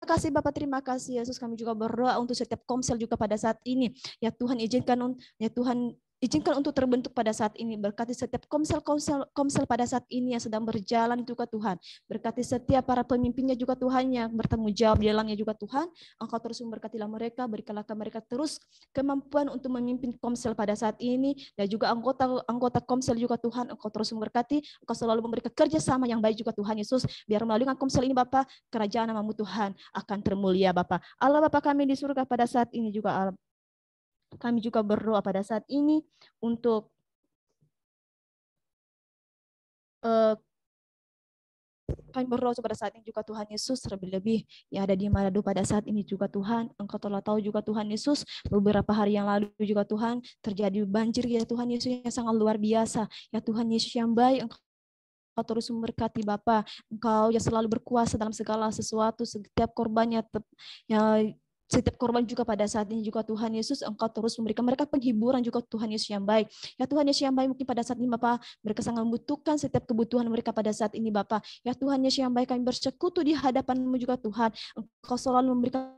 kasih Bapak, terima kasih Yesus. Kami juga berdoa untuk setiap komsel juga pada saat ini. Ya Tuhan izinkan, ya Tuhan izinkan untuk terbentuk pada saat ini. Berkati setiap komsel pada saat ini yang sedang berjalan juga Tuhan. Berkati setiap para pemimpinnya juga Tuhan yang bertanggung jawab di dalamnya juga Tuhan. Engkau terus memberkatilah mereka, berikanlah mereka terus kemampuan untuk memimpin komsel pada saat ini. Dan juga anggota komsel juga Tuhan, Engkau terus memberkati. Engkau selalu memberikan kerjasama yang baik juga Tuhan Yesus. Biar melalui komsel ini Bapa, kerajaan namamu Tuhan akan termulia Bapa. Allah Bapa kami di surga pada saat ini juga Allah. Kami juga berdoa pada saat ini untuk kami berdoa pada saat ini juga Tuhan Yesus, terlebih-lebih yang ada di Manado pada saat ini juga Tuhan. Engkau telah tahu juga Tuhan Yesus, beberapa hari yang lalu juga Tuhan terjadi banjir ya Tuhan Yesus yang sangat luar biasa. Ya Tuhan Yesus yang baik, Engkau terus memberkati Bapa. Engkau yang selalu berkuasa dalam segala sesuatu, setiap korbannya setiap korban juga pada saat ini juga Tuhan Yesus, Engkau terus memberikan mereka penghiburan juga Tuhan Yesus yang baik. Ya Tuhan Yesus yang baik, mungkin pada saat ini Bapa, mereka sangat membutuhkan setiap kebutuhan mereka pada saat ini Bapa. Ya Tuhan Yesus yang baik, kami bersekutu di hadapan-Mu juga Tuhan. Engkau selalu memberikan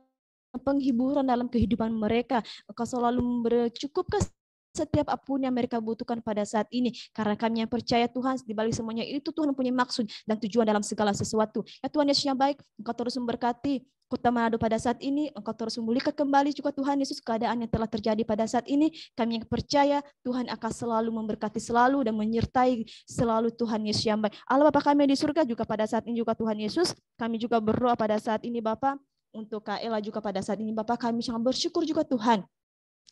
penghiburan dalam kehidupan mereka. Engkau selalu bercukupkan setiap apapun yang mereka butuhkan pada saat ini. Karena kami yang percaya Tuhan, di balik semuanya itu Tuhan mempunyai maksud dan tujuan dalam segala sesuatu. Ya Tuhan Yesus yang baik, Engkau terus memberkati Kota Manado pada saat ini. Engkau terus memulihkan kembali juga Tuhan Yesus keadaan yang telah terjadi pada saat ini. Kami yang percaya Tuhan akan selalu memberkati selalu dan menyertai selalu Tuhan Yesus yang baik. Allah Bapa kami di surga juga pada saat ini juga Tuhan Yesus. Kami juga berdoa pada saat ini Bapa untuk Kak Ella juga pada saat ini Bapa, kami sangat bersyukur juga Tuhan.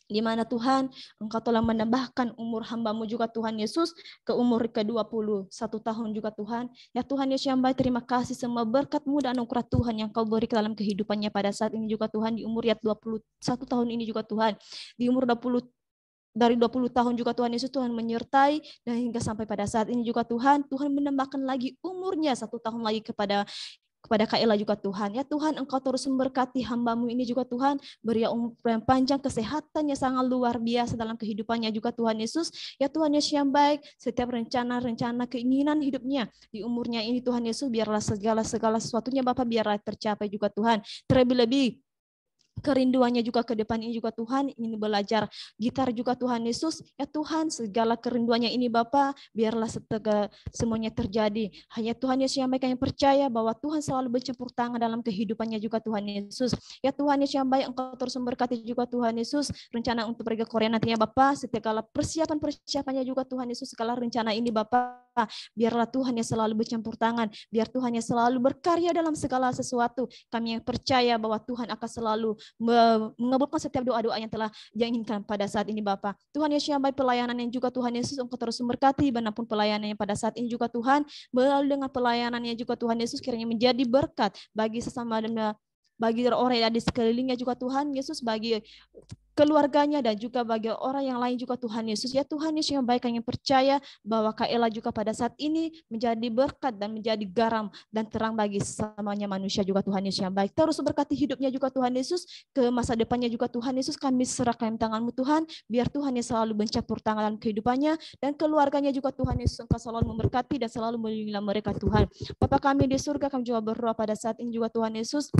Di mana Tuhan, Engkau telah menambahkan umur hamba-Mu juga Tuhan Yesus ke umur ke-21 tahun juga Tuhan. Ya Tuhan Yesus yang baik, terima kasih semua berkat-Mu dan anugerah Tuhan yang Kau beri ke dalam kehidupannya pada saat ini juga Tuhan. Di umur 21 tahun ini juga Tuhan. Di umur dari 20 tahun juga Tuhan Yesus, Tuhan menyertai dan hingga sampai pada saat ini juga Tuhan menambahkan lagi umurnya 1 tahun lagi kepada Kak Ella juga Tuhan. Ya Tuhan, Engkau terus memberkati hamba-Mu ini juga Tuhan, beri umur yang panjang, kesehatannya sangat luar biasa dalam kehidupannya juga Tuhan Yesus. Ya Tuhan Yesus yang baik, setiap rencana keinginan hidupnya di umurnya ini Tuhan Yesus, biarlah segala sesuatunya Bapak biarlah tercapai juga Tuhan. Terlebih-lebih kerinduannya juga ke depan ini juga Tuhan, ingin belajar gitar juga Tuhan Yesus. Ya Tuhan, segala kerinduannya ini Bapa, biarlah semuanya terjadi. Hanya Tuhan Yesus yang baik yang percaya bahwa Tuhan selalu bercampur tangan dalam kehidupannya juga Tuhan Yesus. Ya Tuhan Yesus yang baik, Engkau terus memberkati juga Tuhan Yesus. Rencana untuk pergi ke Korea nantinya Bapa, segala persiapannya juga Tuhan Yesus, segala rencana ini Bapa, biarlah Tuhan yang selalu bercampur tangan, biar Tuhan yang selalu berkarya dalam segala sesuatu. Kami yang percaya bahwa Tuhan akan selalu mengabulkan setiap doa-doa yang telah diinginkan pada saat ini Bapa. Tuhan Yesus yang baik, pelayanan yang juga Tuhan Yesus, Engkau terus memberkati dimanapun pelayanannya pada saat ini juga Tuhan, melalui dengan pelayanannya juga Tuhan Yesus kiranya menjadi berkat bagi sesama dan bagi orang yang ada di sekelilingnya juga Tuhan Yesus, bagi keluarganya dan juga bagi orang yang lain juga Tuhan Yesus. Ya Tuhan Yesus yang baik, kami percaya bahwa Kak Ella juga pada saat ini menjadi berkat dan menjadi garam dan terang bagi sesamanya manusia juga Tuhan Yesus yang baik. Terus berkati hidupnya juga Tuhan Yesus, ke masa depannya juga Tuhan Yesus, kami serahkan tangan-Mu Tuhan, biar Tuhan yang selalu mencampur tangan dalam kehidupannya dan keluarganya juga Tuhan Yesus, Engkau selalu memberkati dan selalu melindungi mereka Tuhan. Bapa kami di surga, kami juga berdoa pada saat ini juga Tuhan Yesus,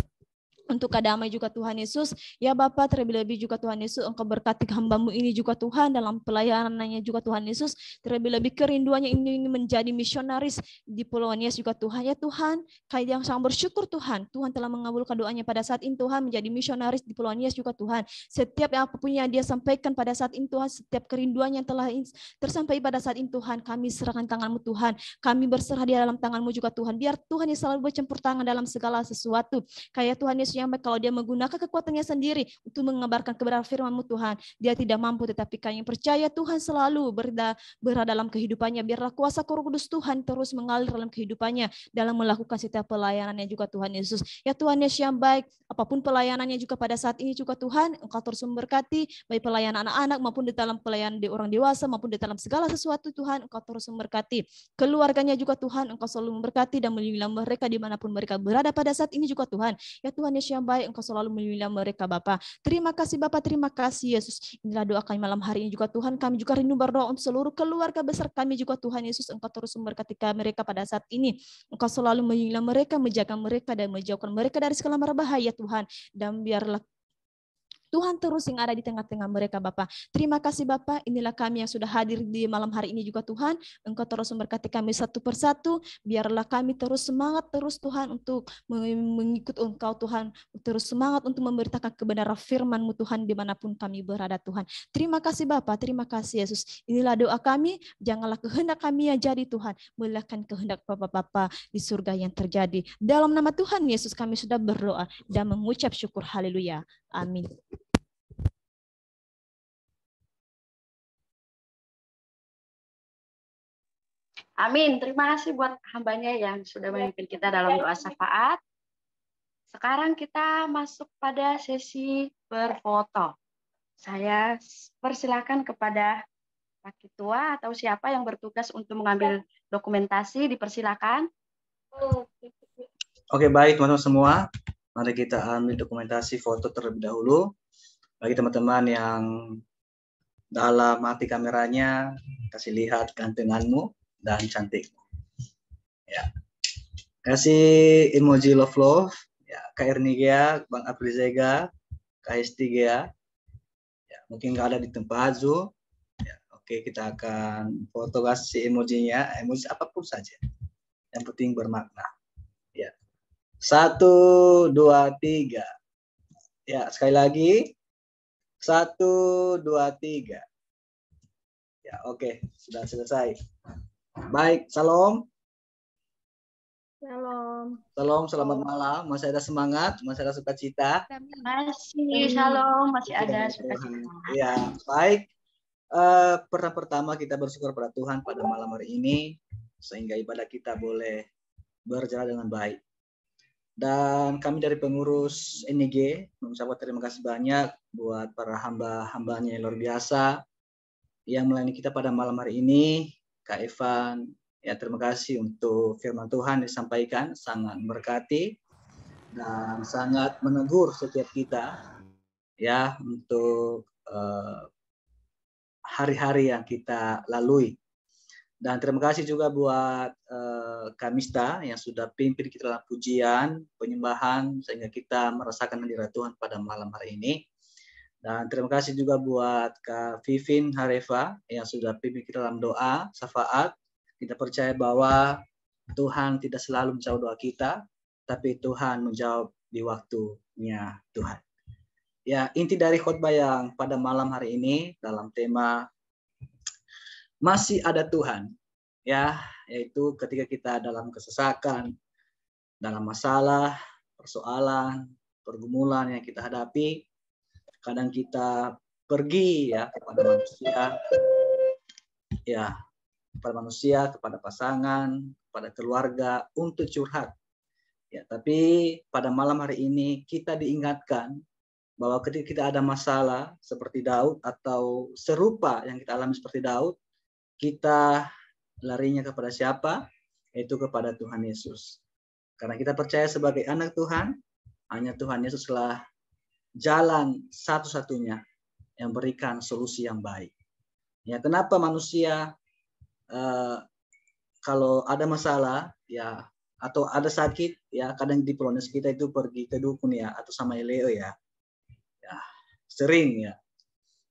untuk damai juga Tuhan Yesus. Ya Bapa, terlebih-lebih juga Tuhan Yesus, Engkau berkati hamba-Mu ini juga Tuhan dalam pelayanannya juga Tuhan Yesus. Terlebih-lebih kerinduannya ini menjadi misionaris di Pulau Nias juga Tuhan. Ya Tuhan, kami yang sangat bersyukur Tuhan, Tuhan telah mengabulkan doanya pada saat ini Tuhan, menjadi misionaris di Pulau Nias juga Tuhan. Setiap yang apapun yang dia sampaikan pada saat ini Tuhan, setiap kerinduannya yang telah tersampaikan pada saat ini Tuhan, kami serahkan tangan-Mu Tuhan. Kami berserah di dalam tangan-Mu juga Tuhan. Biar Tuhan yang selalu bercampur tangan dalam segala sesuatu. Kayak Tuhan Yesus yang baik, kalau dia menggunakan kekuatannya sendiri untuk mengabarkan kebenaran firman-Mu Tuhan, dia tidak mampu, tetapi kami percaya Tuhan selalu berada dalam kehidupannya. Biarlah kuasa Roh Kudus Tuhan terus mengalir dalam kehidupannya dalam melakukan setiap pelayanannya juga Tuhan Yesus. Ya Tuhan Yesus yang baik, apapun pelayanannya juga pada saat ini juga Tuhan, Engkau terus memberkati baik pelayanan anak-anak maupun di dalam pelayanan di orang dewasa maupun di dalam segala sesuatu Tuhan, Engkau terus memberkati keluarganya juga Tuhan, Engkau selalu memberkati dan melindungi mereka dimanapun mereka berada pada saat ini juga Tuhan. Ya Tuhan Yesus yang baik, Engkau selalu melindungi mereka Bapa. Terima kasih Bapa, terima kasih Yesus. Inilah doa kami malam hari ini juga Tuhan. Kami juga rindu berdoa untuk seluruh keluarga besar kami juga Tuhan Yesus. Engkau terus memberkati mereka pada saat ini. Engkau selalu melindungi mereka, menjaga mereka dan menjauhkan mereka dari segala mara bahaya Tuhan. Dan biarlah Tuhan terus yang ada di tengah-tengah mereka Bapak. Terima kasih Bapak, inilah kami yang sudah hadir di malam hari ini juga Tuhan. Engkau terus memberkati kami satu persatu, biarlah kami terus semangat terus Tuhan untuk mengikut Engkau Tuhan, terus semangat untuk memberitakan kebenaran firman-Mu Tuhan dimanapun kami berada Tuhan. Terima kasih Bapak, terima kasih Yesus. Inilah doa kami, janganlah kehendak kami yang jadi Tuhan, melainkan kehendak Bapa di surga yang terjadi. Dalam nama Tuhan Yesus kami sudah berdoa dan mengucap syukur. Haleluya. Amin.
Amin. Terima kasih buat hambanya yang sudah memimpin kita dalam doa syafaat. Sekarang kita masuk pada sesi berfoto. Saya persilakan kepada Pak Ketua atau siapa yang bertugas untuk mengambil dokumentasi, dipersilakan.
Oke, baik teman-teman semua. Mari kita ambil dokumentasi foto terlebih dahulu. Bagi teman-teman yang dalam mati kameranya, kasih lihat gantenganmu dan cantikmu. Ya. Kasih emoji love. Ya, Kak Ernigea, Bang Aprizega, Kak Estigea. Ya, mungkin nggak ada di tempat Zoom. Ya, oke, kita akan foto, kasih emojinya, emoji apapun saja. Yang penting bermakna. Ya. 1, 2, 3. Ya, sekali lagi. 1, 2, 3. Ya, oke, sudah selesai. Baik, salam.
Shalom.
Salam, selamat malam. Masih ada semangat, masih ada sukacita.
Masih shalom, masih ada sukacita.
Ya, baik. Pertama kita bersyukur pada Tuhan pada malam hari ini, sehingga ibadah kita boleh berjalan dengan baik. Dan kami dari pengurus NIG mengucapkan terima kasih banyak buat para hamba-hambanya yang luar biasa yang melayani kita pada malam hari ini. Kak Evan, ya terima kasih untuk firman Tuhan yang disampaikan, sangat memberkati dan sangat menegur setiap kita ya untuk hari-hari yang kita lalui. Dan terima kasih juga buat Kamista yang sudah pimpin kita dalam pujian, penyembahan, sehingga kita merasakan hadirat Tuhan pada malam hari ini. Dan terima kasih juga buat Kak Vivin Hareva yang sudah pimpin kita dalam doa, syafaat. Kita percaya bahwa Tuhan tidak selalu menjawab doa kita, tapi Tuhan menjawab di waktunya Tuhan. Ya, inti dari khotbah yang pada malam hari ini dalam tema masih ada Tuhan, ya, yaitu ketika kita dalam kesesakan, dalam masalah, persoalan, pergumulan yang kita hadapi, kadang kita pergi ya kepada manusia, ya, kepada manusia, kepada pasangan, kepada keluarga untuk curhat. Ya, tapi pada malam hari ini kita diingatkan bahwa ketika kita ada masalah seperti Daud atau serupa yang kita alami seperti Daud, kita larinya kepada siapa? Yaitu kepada Tuhan Yesus. Karena kita percaya sebagai anak Tuhan, hanya Tuhan Yesuslah jalan satu-satunya yang berikan solusi yang baik. Ya, kenapa manusia kalau ada masalah ya atau ada sakit ya kadang di Polonez kita itu pergi ke dukun ya atau sama Eleo ya. Ya, sering ya.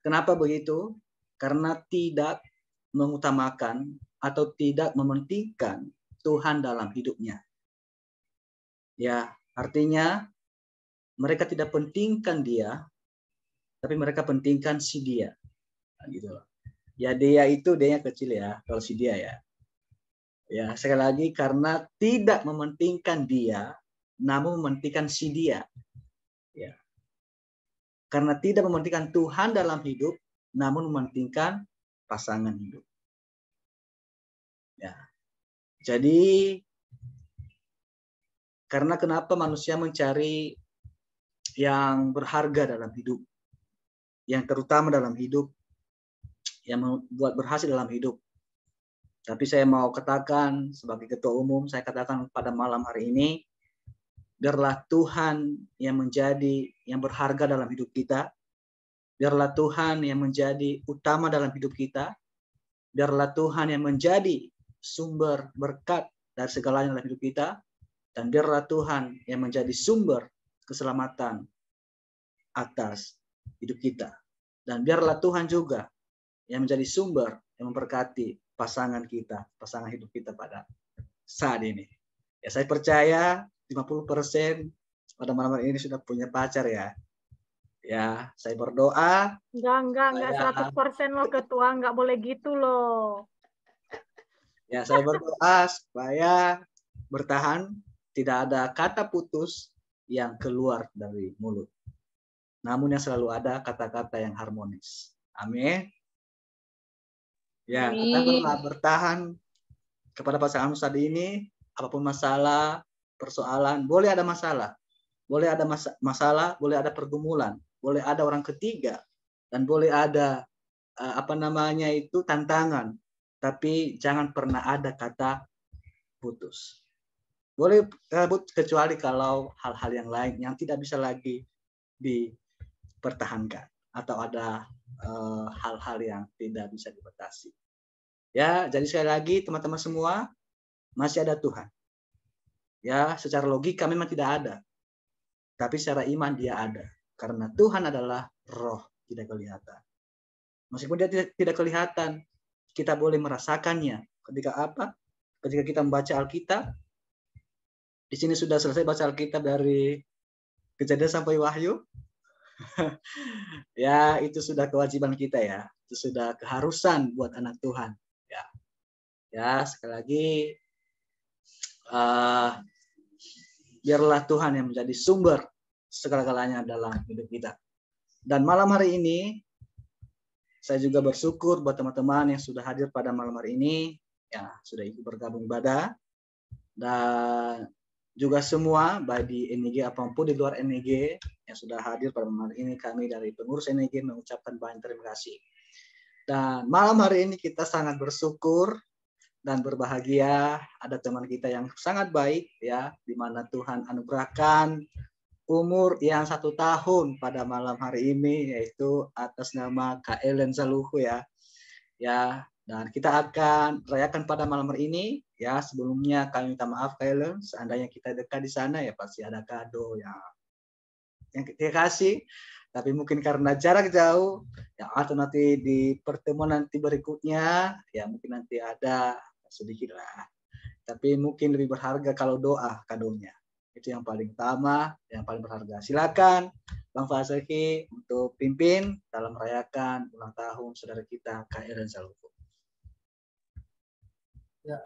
Kenapa begitu? Karena tidak mengutamakan atau tidak mementingkan Tuhan dalam hidupnya. Ya, artinya mereka tidak pentingkan dia, tapi mereka pentingkan si dia. Nah, gitu. Ya dia itu dia yang kecil ya, kalau si dia ya. Ya, sekali lagi karena tidak mementingkan dia, namun mementingkan si dia. Ya. Karena tidak mementingkan Tuhan dalam hidup, namun mementingkan pasangan hidup. Ya. Jadi karena kenapa manusia mencari yang berharga dalam hidup, yang terutama dalam hidup, yang membuat berhasil dalam hidup. Tapi saya mau katakan sebagai ketua umum, saya katakan pada malam hari ini, biarlah Tuhan yang menjadi yang berharga dalam hidup kita. Biarlah Tuhan yang menjadi utama dalam hidup kita. Biarlah Tuhan yang menjadi sumber berkat dari segalanya dalam hidup kita. Dan biarlah Tuhan yang menjadi sumber keselamatan atas hidup kita. Dan biarlah Tuhan juga yang menjadi sumber yang memberkati pasangan kita, pasangan hidup kita pada saat ini. Ya, saya percaya 50% pada malam hari ini sudah punya pacar ya. Ya, saya berdoa.
Enggak 100% loh Ketua, enggak boleh gitu loh.
Ya, saya berdoa supaya bertahan, tidak ada kata putus yang keluar dari mulut. Namun yang selalu ada kata-kata yang harmonis. Amin. Ya, tetaplah bertahan kepada pasangan saat ini, apapun masalah, persoalan, boleh ada masalah. Boleh ada masalah, boleh ada pergumulan, boleh ada orang ketiga, dan boleh ada tantangan. Tapi jangan pernah ada kata putus. Boleh kecuali kalau hal-hal yang lain yang tidak bisa lagi dipertahankan atau ada hal-hal yang tidak bisa dibatasi. Ya, jadi sekali lagi teman-teman semua, masih ada Tuhan. Ya, secara logika memang tidak ada. Tapi secara iman dia ada. Karena Tuhan adalah roh, tidak kelihatan. Meskipun dia tidak kelihatan, kita boleh merasakannya. Ketika apa? Ketika kita membaca Alkitab. Di sini sudah selesai baca Alkitab dari Kejadian sampai Wahyu. Ya, itu sudah kewajiban kita ya. Itu sudah keharusan buat anak Tuhan. Ya, sekali lagi biarlah Tuhan yang menjadi sumber segala-galanya dalam hidup kita. Dan malam hari ini saya juga bersyukur buat teman-teman yang sudah hadir pada malam hari ini, ya sudah ikut bergabung ibadah, dan juga semua baik di NEG apapun di luar NEG yang sudah hadir pada malam hari ini. Kami dari pengurus NEG mengucapkan banyak terima kasih. Dan malam hari ini kita sangat bersyukur dan berbahagia ada teman kita yang sangat baik ya, di mana Tuhan anugerahkan umur yang 1 tahun pada malam hari ini, yaitu atas nama Kak Ellen Saluhu ya. Ya, dan kita akan rayakan pada malam hari ini ya. Sebelumnya kami minta maaf Kak Ellen, seandainya kita dekat di sana ya pasti ada kado yang kita kasih. Tapi mungkin karena jarak jauh ya, atau nanti di pertemuan nanti berikutnya ya mungkin nanti ada sedikit lah. Tapi mungkin lebih berharga kalau doa kadonya. Itu yang paling utama, yang paling berharga. Silakan Bang Faseki untuk pimpin dalam merayakan ulang tahun saudara kita Kak Ellen Saluhu.
Ya,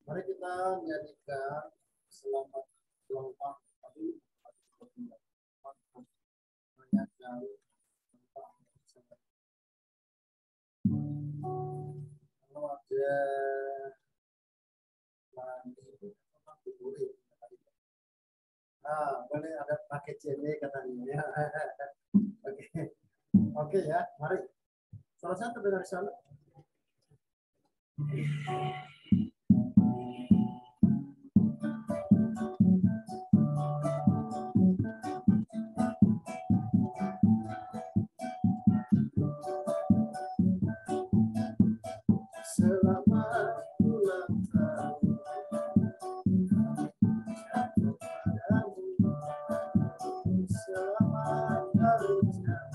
mari kita menyanyikan selamat ulang tahun. Boleh ada pakai CD katanya. Oke ya, mari. Salah satu dari sana. Selamat ulang tahun. Selamat hari jadi.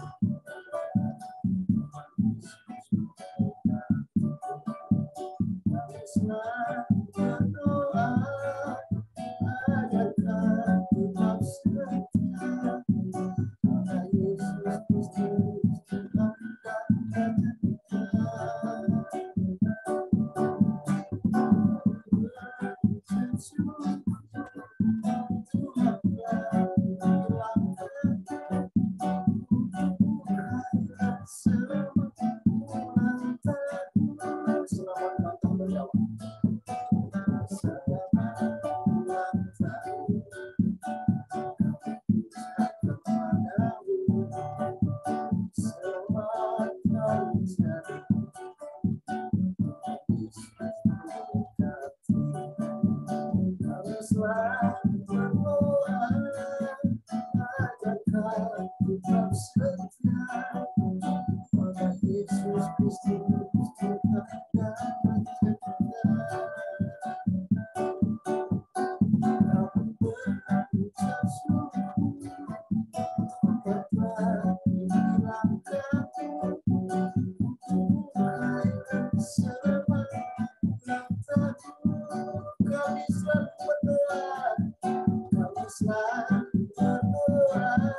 selalu berdoa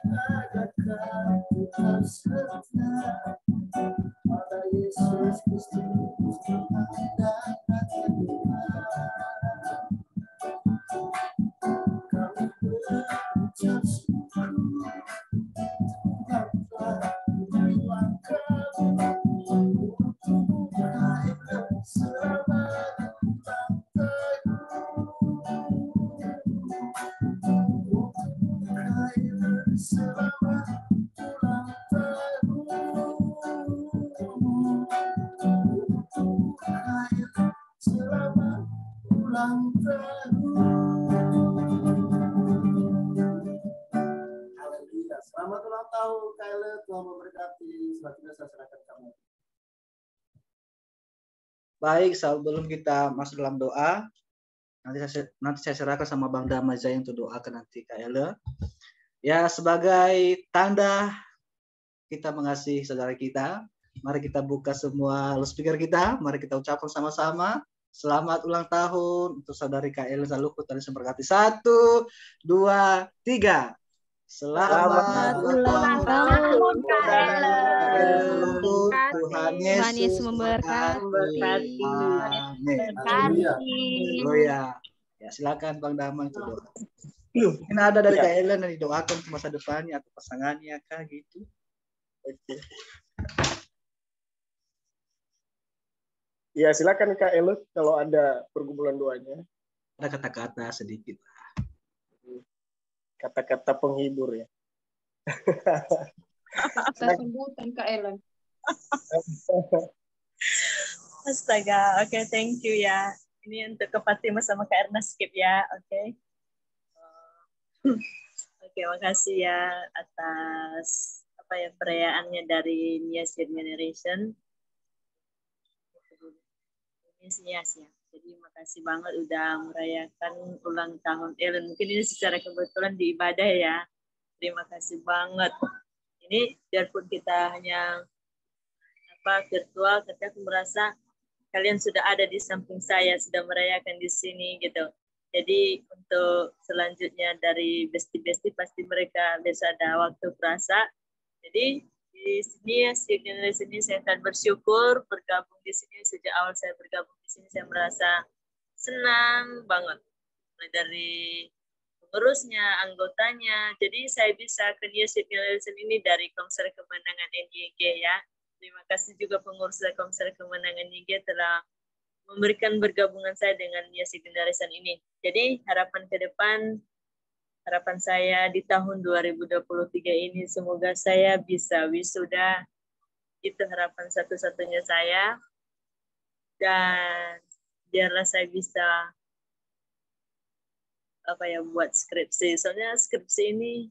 agar kau tetap setia pada Yesus Kristus Tuhan dan Raja Tuhan. Kami berucap syukur Tuhan telah menerima kami untuk Tuhan selamat ulang tahun. Selamat ulang tahun. Selamat ulang tahun. Haleluya. Selamat ulang tahun, Kyle. Tuhan memberkati. Selanjutnya saya serahkan kamu.
Baik, sebelum kita masuk dalam doa, nanti saya serahkan sama Bang Damai Zai untuk doakan nanti Kak Ele. Ya, sebagai tanda kita mengasihi saudara kita, mari kita buka semua loudspeaker kita, mari kita ucapkan sama-sama selamat ulang tahun untuk saudari Kak Ele Zaluhut dan memberkati. 1, 2, 3. Selamat ulang tahun Kak Ele. Tuhan Yesus memberkati. Amin. Haleluya. Ya, silakan Bang Damai untuk doa. Mungkin ada dari Kak Ele yang didoakan ke masa depannya atau pasangannya kah gitu.
Oke. Ya, silakan Kak Ele kalau ada pergumulan doanya.
Ada kata-kata sedikit.
Kata-kata penghibur ya.
Kita sebutan Kak Ellen.
Astaga, oke, thank you ya. Ini untuk ke Fatima sama Kak Erna skip ya, oke. Oke, makasih ya atas perayaannya dari Nias Generation. Nias ya. Jadi makasih banget udah merayakan ulang tahun Ellen. Mungkin ini secara kebetulan di ibadah ya. Terima kasih banget. Ini biarpun kita hanya virtual, tapi aku merasa kalian sudah ada di samping saya, sudah merayakan di sini gitu. Jadi untuk selanjutnya dari besti-besti pasti mereka bisa ada waktu perasa. Jadi di sini Generation ini saya akan bersyukur bergabung di sini. Sejak awal saya bergabung di sini saya merasa senang banget. Mulai dari pengurusnya, anggotanya. Jadi saya bisa ke Generation ini dari Komsel Kemenangan NYG ya. Terima kasih juga pengurus Komsel Kemenangan NYG telah memberikan bergabungan saya dengan Nias Generation ini. Jadi harapan ke depan, harapan saya di tahun 2023 ini semoga saya bisa wisuda. Itu harapan satu-satunya saya. Dan biarlah saya bisa buat skripsi. Soalnya skripsi ini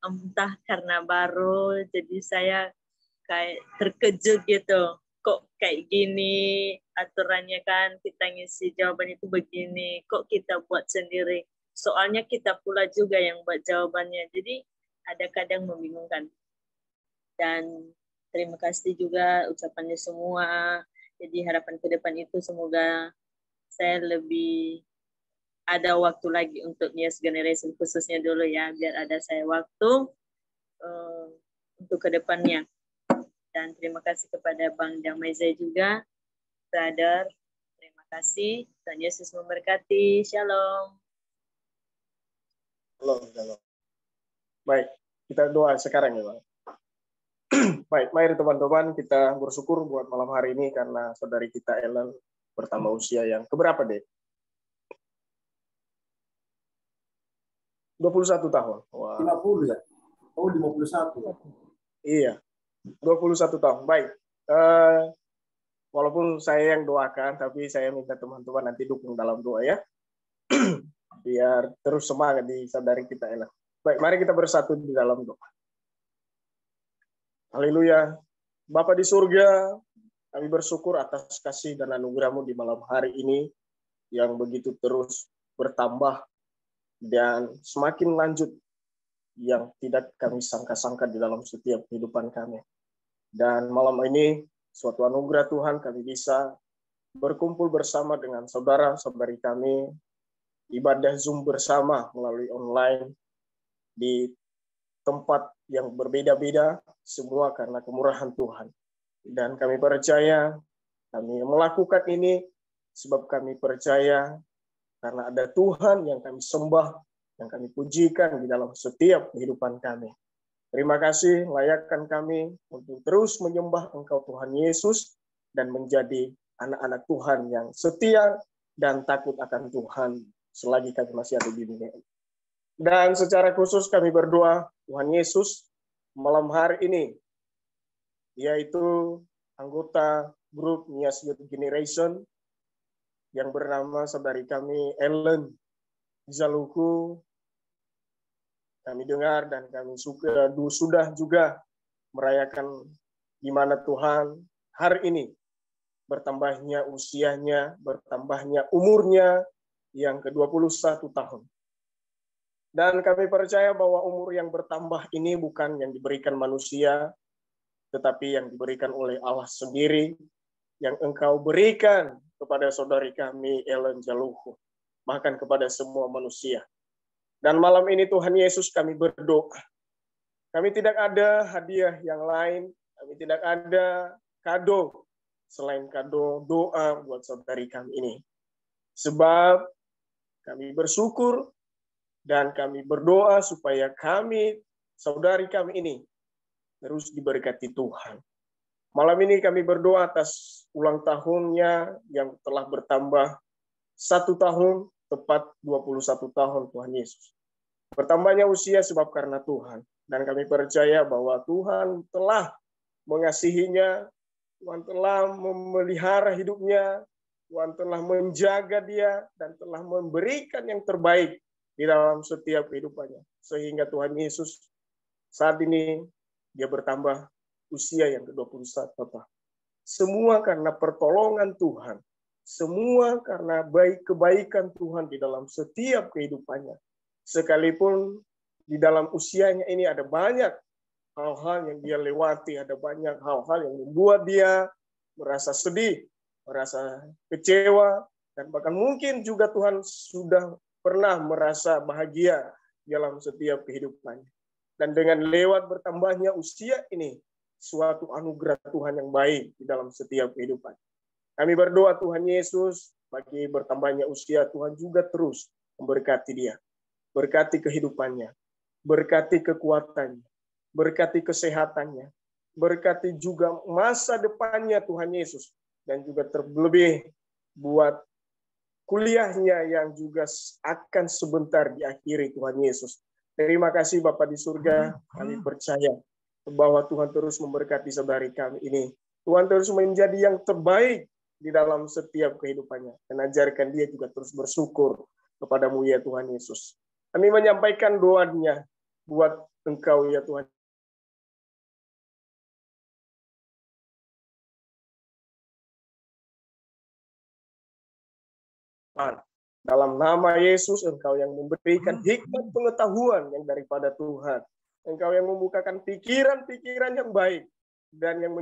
entah karena baru, jadi saya kayak terkejut gitu. Kok kayak gini aturannya kan, kita ngisi jawaban itu begini, kok kita buat sendiri. Soalnya kita pula juga yang buat jawabannya, jadi ada kadang membingungkan. Dan terima kasih juga ucapannya semua. Jadi harapan ke depan itu semoga saya lebih ada waktu lagi untuk Nias Generation khususnya dulu ya, biar ada saya waktu untuk ke depannya. Dan terima kasih kepada Bang Damai Zai juga, brother. Terima kasih. Tuhan Yesus memberkati. Shalom.
Shalom. Baik, kita doa sekarang ya Bang. Baik, mari teman-teman kita bersyukur buat malam hari ini karena saudari kita Ellen bertambah usia yang keberapa deh? 21 tahun. Wow.
50 ya? Oh, 51.
Iya. 21 tahun. Baik. Walaupun saya yang doakan, tapi saya minta teman-teman nanti dukung dalam doa ya. Biar terus semangat di saudari kita Ellen. Baik, mari kita bersatu di dalam doa. Haleluya. Bapa di surga, kami bersyukur atas kasih dan anugerah-Mu di malam hari ini yang begitu terus bertambah dan semakin lanjut yang tidak kami sangka-sangka di dalam setiap kehidupan kami. Dan malam ini, suatu anugerah Tuhan kami bisa berkumpul bersama dengan saudara-saudari kami, ibadah Zoom bersama melalui online di tempat yang berbeda-beda, semua karena kemurahan Tuhan. Dan kami percaya kami melakukan ini sebab kami percaya karena ada Tuhan yang kami sembah, yang kami pujikan di dalam setiap kehidupan kami. Terima kasih, layakkan kami untuk terus menyembah Engkau Tuhan Yesus dan menjadi anak-anak Tuhan yang setia dan takut akan Tuhan selagi kami masih ada di dunia ini. Dan secara khusus kami berdoa Tuhan Yesus malam hari ini, yaitu anggota grup Nias Youth Generation yang bernama saudari kami Ellen Zaluku. Kami dengar dan kami sudah juga merayakan di mana Tuhan hari ini bertambahnya usianya, bertambahnya umurnya yang ke-21 tahun. Dan kami percaya bahwa umur yang bertambah ini bukan yang diberikan manusia, tetapi yang diberikan oleh Allah sendiri, yang Engkau berikan kepada saudari kami Ellen Zaluku, bahkan kepada semua manusia. Dan malam ini Tuhan Yesus kami berdoa. Kami tidak ada hadiah yang lain, kami tidak ada kado selain kado doa buat saudari kami ini. Sebab kami bersyukur dan kami berdoa supaya kami, saudari kami ini, terus diberkati Tuhan. Malam ini kami berdoa atas ulang tahunnya yang telah bertambah 1 tahun, tepat 21 tahun Tuhan Yesus. Bertambahnya usia sebab karena Tuhan. Dan kami percaya bahwa Tuhan telah mengasihinya, Tuhan telah memelihara hidupnya, Tuhan telah menjaga dia, dan telah memberikan yang terbaik di dalam setiap kehidupannya. Sehingga Tuhan Yesus saat ini dia bertambah usia yang ke-21. Semua karena pertolongan Tuhan. Semua karena kebaikan Tuhan di dalam setiap kehidupannya. Sekalipun di dalam usianya ini ada banyak hal-hal yang dia lewati, ada banyak hal-hal yang membuat dia merasa sedih, merasa kecewa, dan bahkan mungkin juga Tuhan sudah pernah merasa bahagia dalam setiap kehidupannya. Dan dengan lewat bertambahnya usia ini, suatu anugerah Tuhan yang baik di dalam setiap kehidupan. Kami berdoa Tuhan Yesus, bagi bertambahnya usia, Tuhan juga terus memberkati dia. Berkati kehidupannya, berkati kekuatannya, berkati kesehatannya, berkati juga masa depannya Tuhan Yesus, dan juga terlebih buat kuliahnya yang juga akan sebentar diakhiri Tuhan Yesus. Terima kasih Bapa di surga, kami percaya bahwa Tuhan terus memberkati saudari kami ini. Tuhan terus menjadi yang terbaik di dalam setiap kehidupannya. Dan ajarkan dia juga terus bersyukur kepadamu ya Tuhan Yesus. Kami menyampaikan doanya buat Engkau ya Tuhan. Dalam nama Yesus, Engkau yang memberikan hikmat pengetahuan yang daripada Tuhan. Engkau yang membukakan pikiran-pikiran yang baik dan yang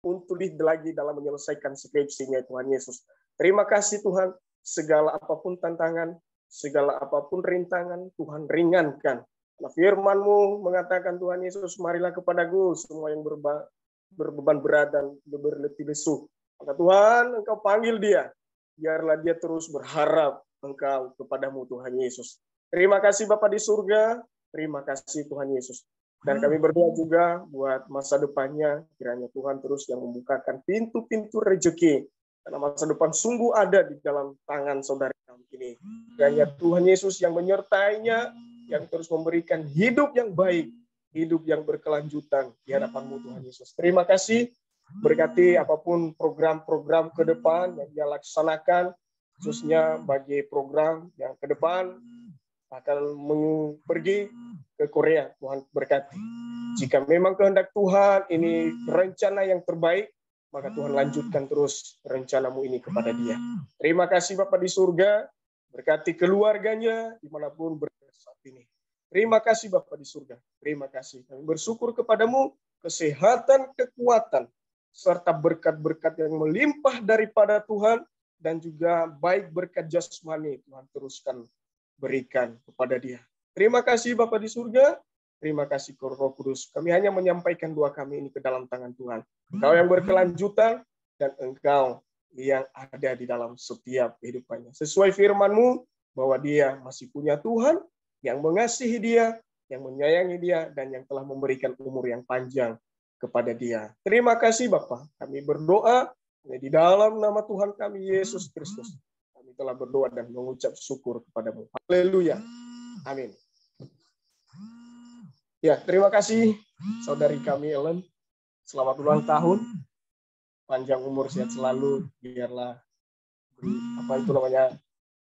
untuk lagi dalam menyelesaikan skripsinya Tuhan Yesus. Terima kasih Tuhan. Segala apapun tantangan, segala apapun rintangan, Tuhan ringankan. Nah, firman-Mu mengatakan Tuhan Yesus, marilah kepadaku semua yang berbeban berat dan berletih lesu. Maka Tuhan, Engkau panggil dia. Biarlah dia terus berharap Engkau kepadamu Tuhan Yesus. Terima kasih Bapa di surga. Terima kasih Tuhan Yesus. Dan kami berdoa juga buat masa depannya. Kiranya Tuhan terus yang membukakan pintu-pintu rezeki. Karena masa depan sungguh ada di dalam tangan saudara kami ini. Kiranya Tuhan Yesus yang menyertainya, yang terus memberikan hidup yang baik, hidup yang berkelanjutan di hadapan-Mu Tuhan Yesus. Terima kasih. Berkati apapun program-program ke depan yang dia laksanakan, khususnya bagi program yang ke depan akan pergi ke Korea. Tuhan berkati. Jika memang kehendak Tuhan ini rencana yang terbaik, maka Tuhan lanjutkan terus rencana-Mu ini kepada dia. Terima kasih Bapa di surga, berkati keluarganya dimanapun berada saat ini. Terima kasih Bapa di surga, terima kasih. Kami bersyukur kepadamu, kesehatan, kekuatan, serta berkat-berkat yang melimpah daripada Tuhan, dan juga baik berkat jasmani Tuhan teruskan berikan kepada dia. Terima kasih Bapa di surga, terima kasih Roh Kudus. Kami hanya menyampaikan doa kami ini ke dalam tangan Tuhan. Engkau yang berkelanjutan dan Engkau yang ada di dalam setiap kehidupannya. Sesuai firman-Mu bahwa dia masih punya Tuhan yang mengasihi dia, yang menyayangi dia, dan yang telah memberikan umur yang panjang kepada dia. Terima kasih Bapa. Kami berdoa di dalam nama Tuhan kami Yesus Kristus. Kami telah berdoa dan mengucap syukur kepadamu. Haleluya. Amin. Ya, terima kasih saudari kami Ellen. Selamat ulang tahun. Panjang umur, sehat selalu. Biarlah apa itu namanya,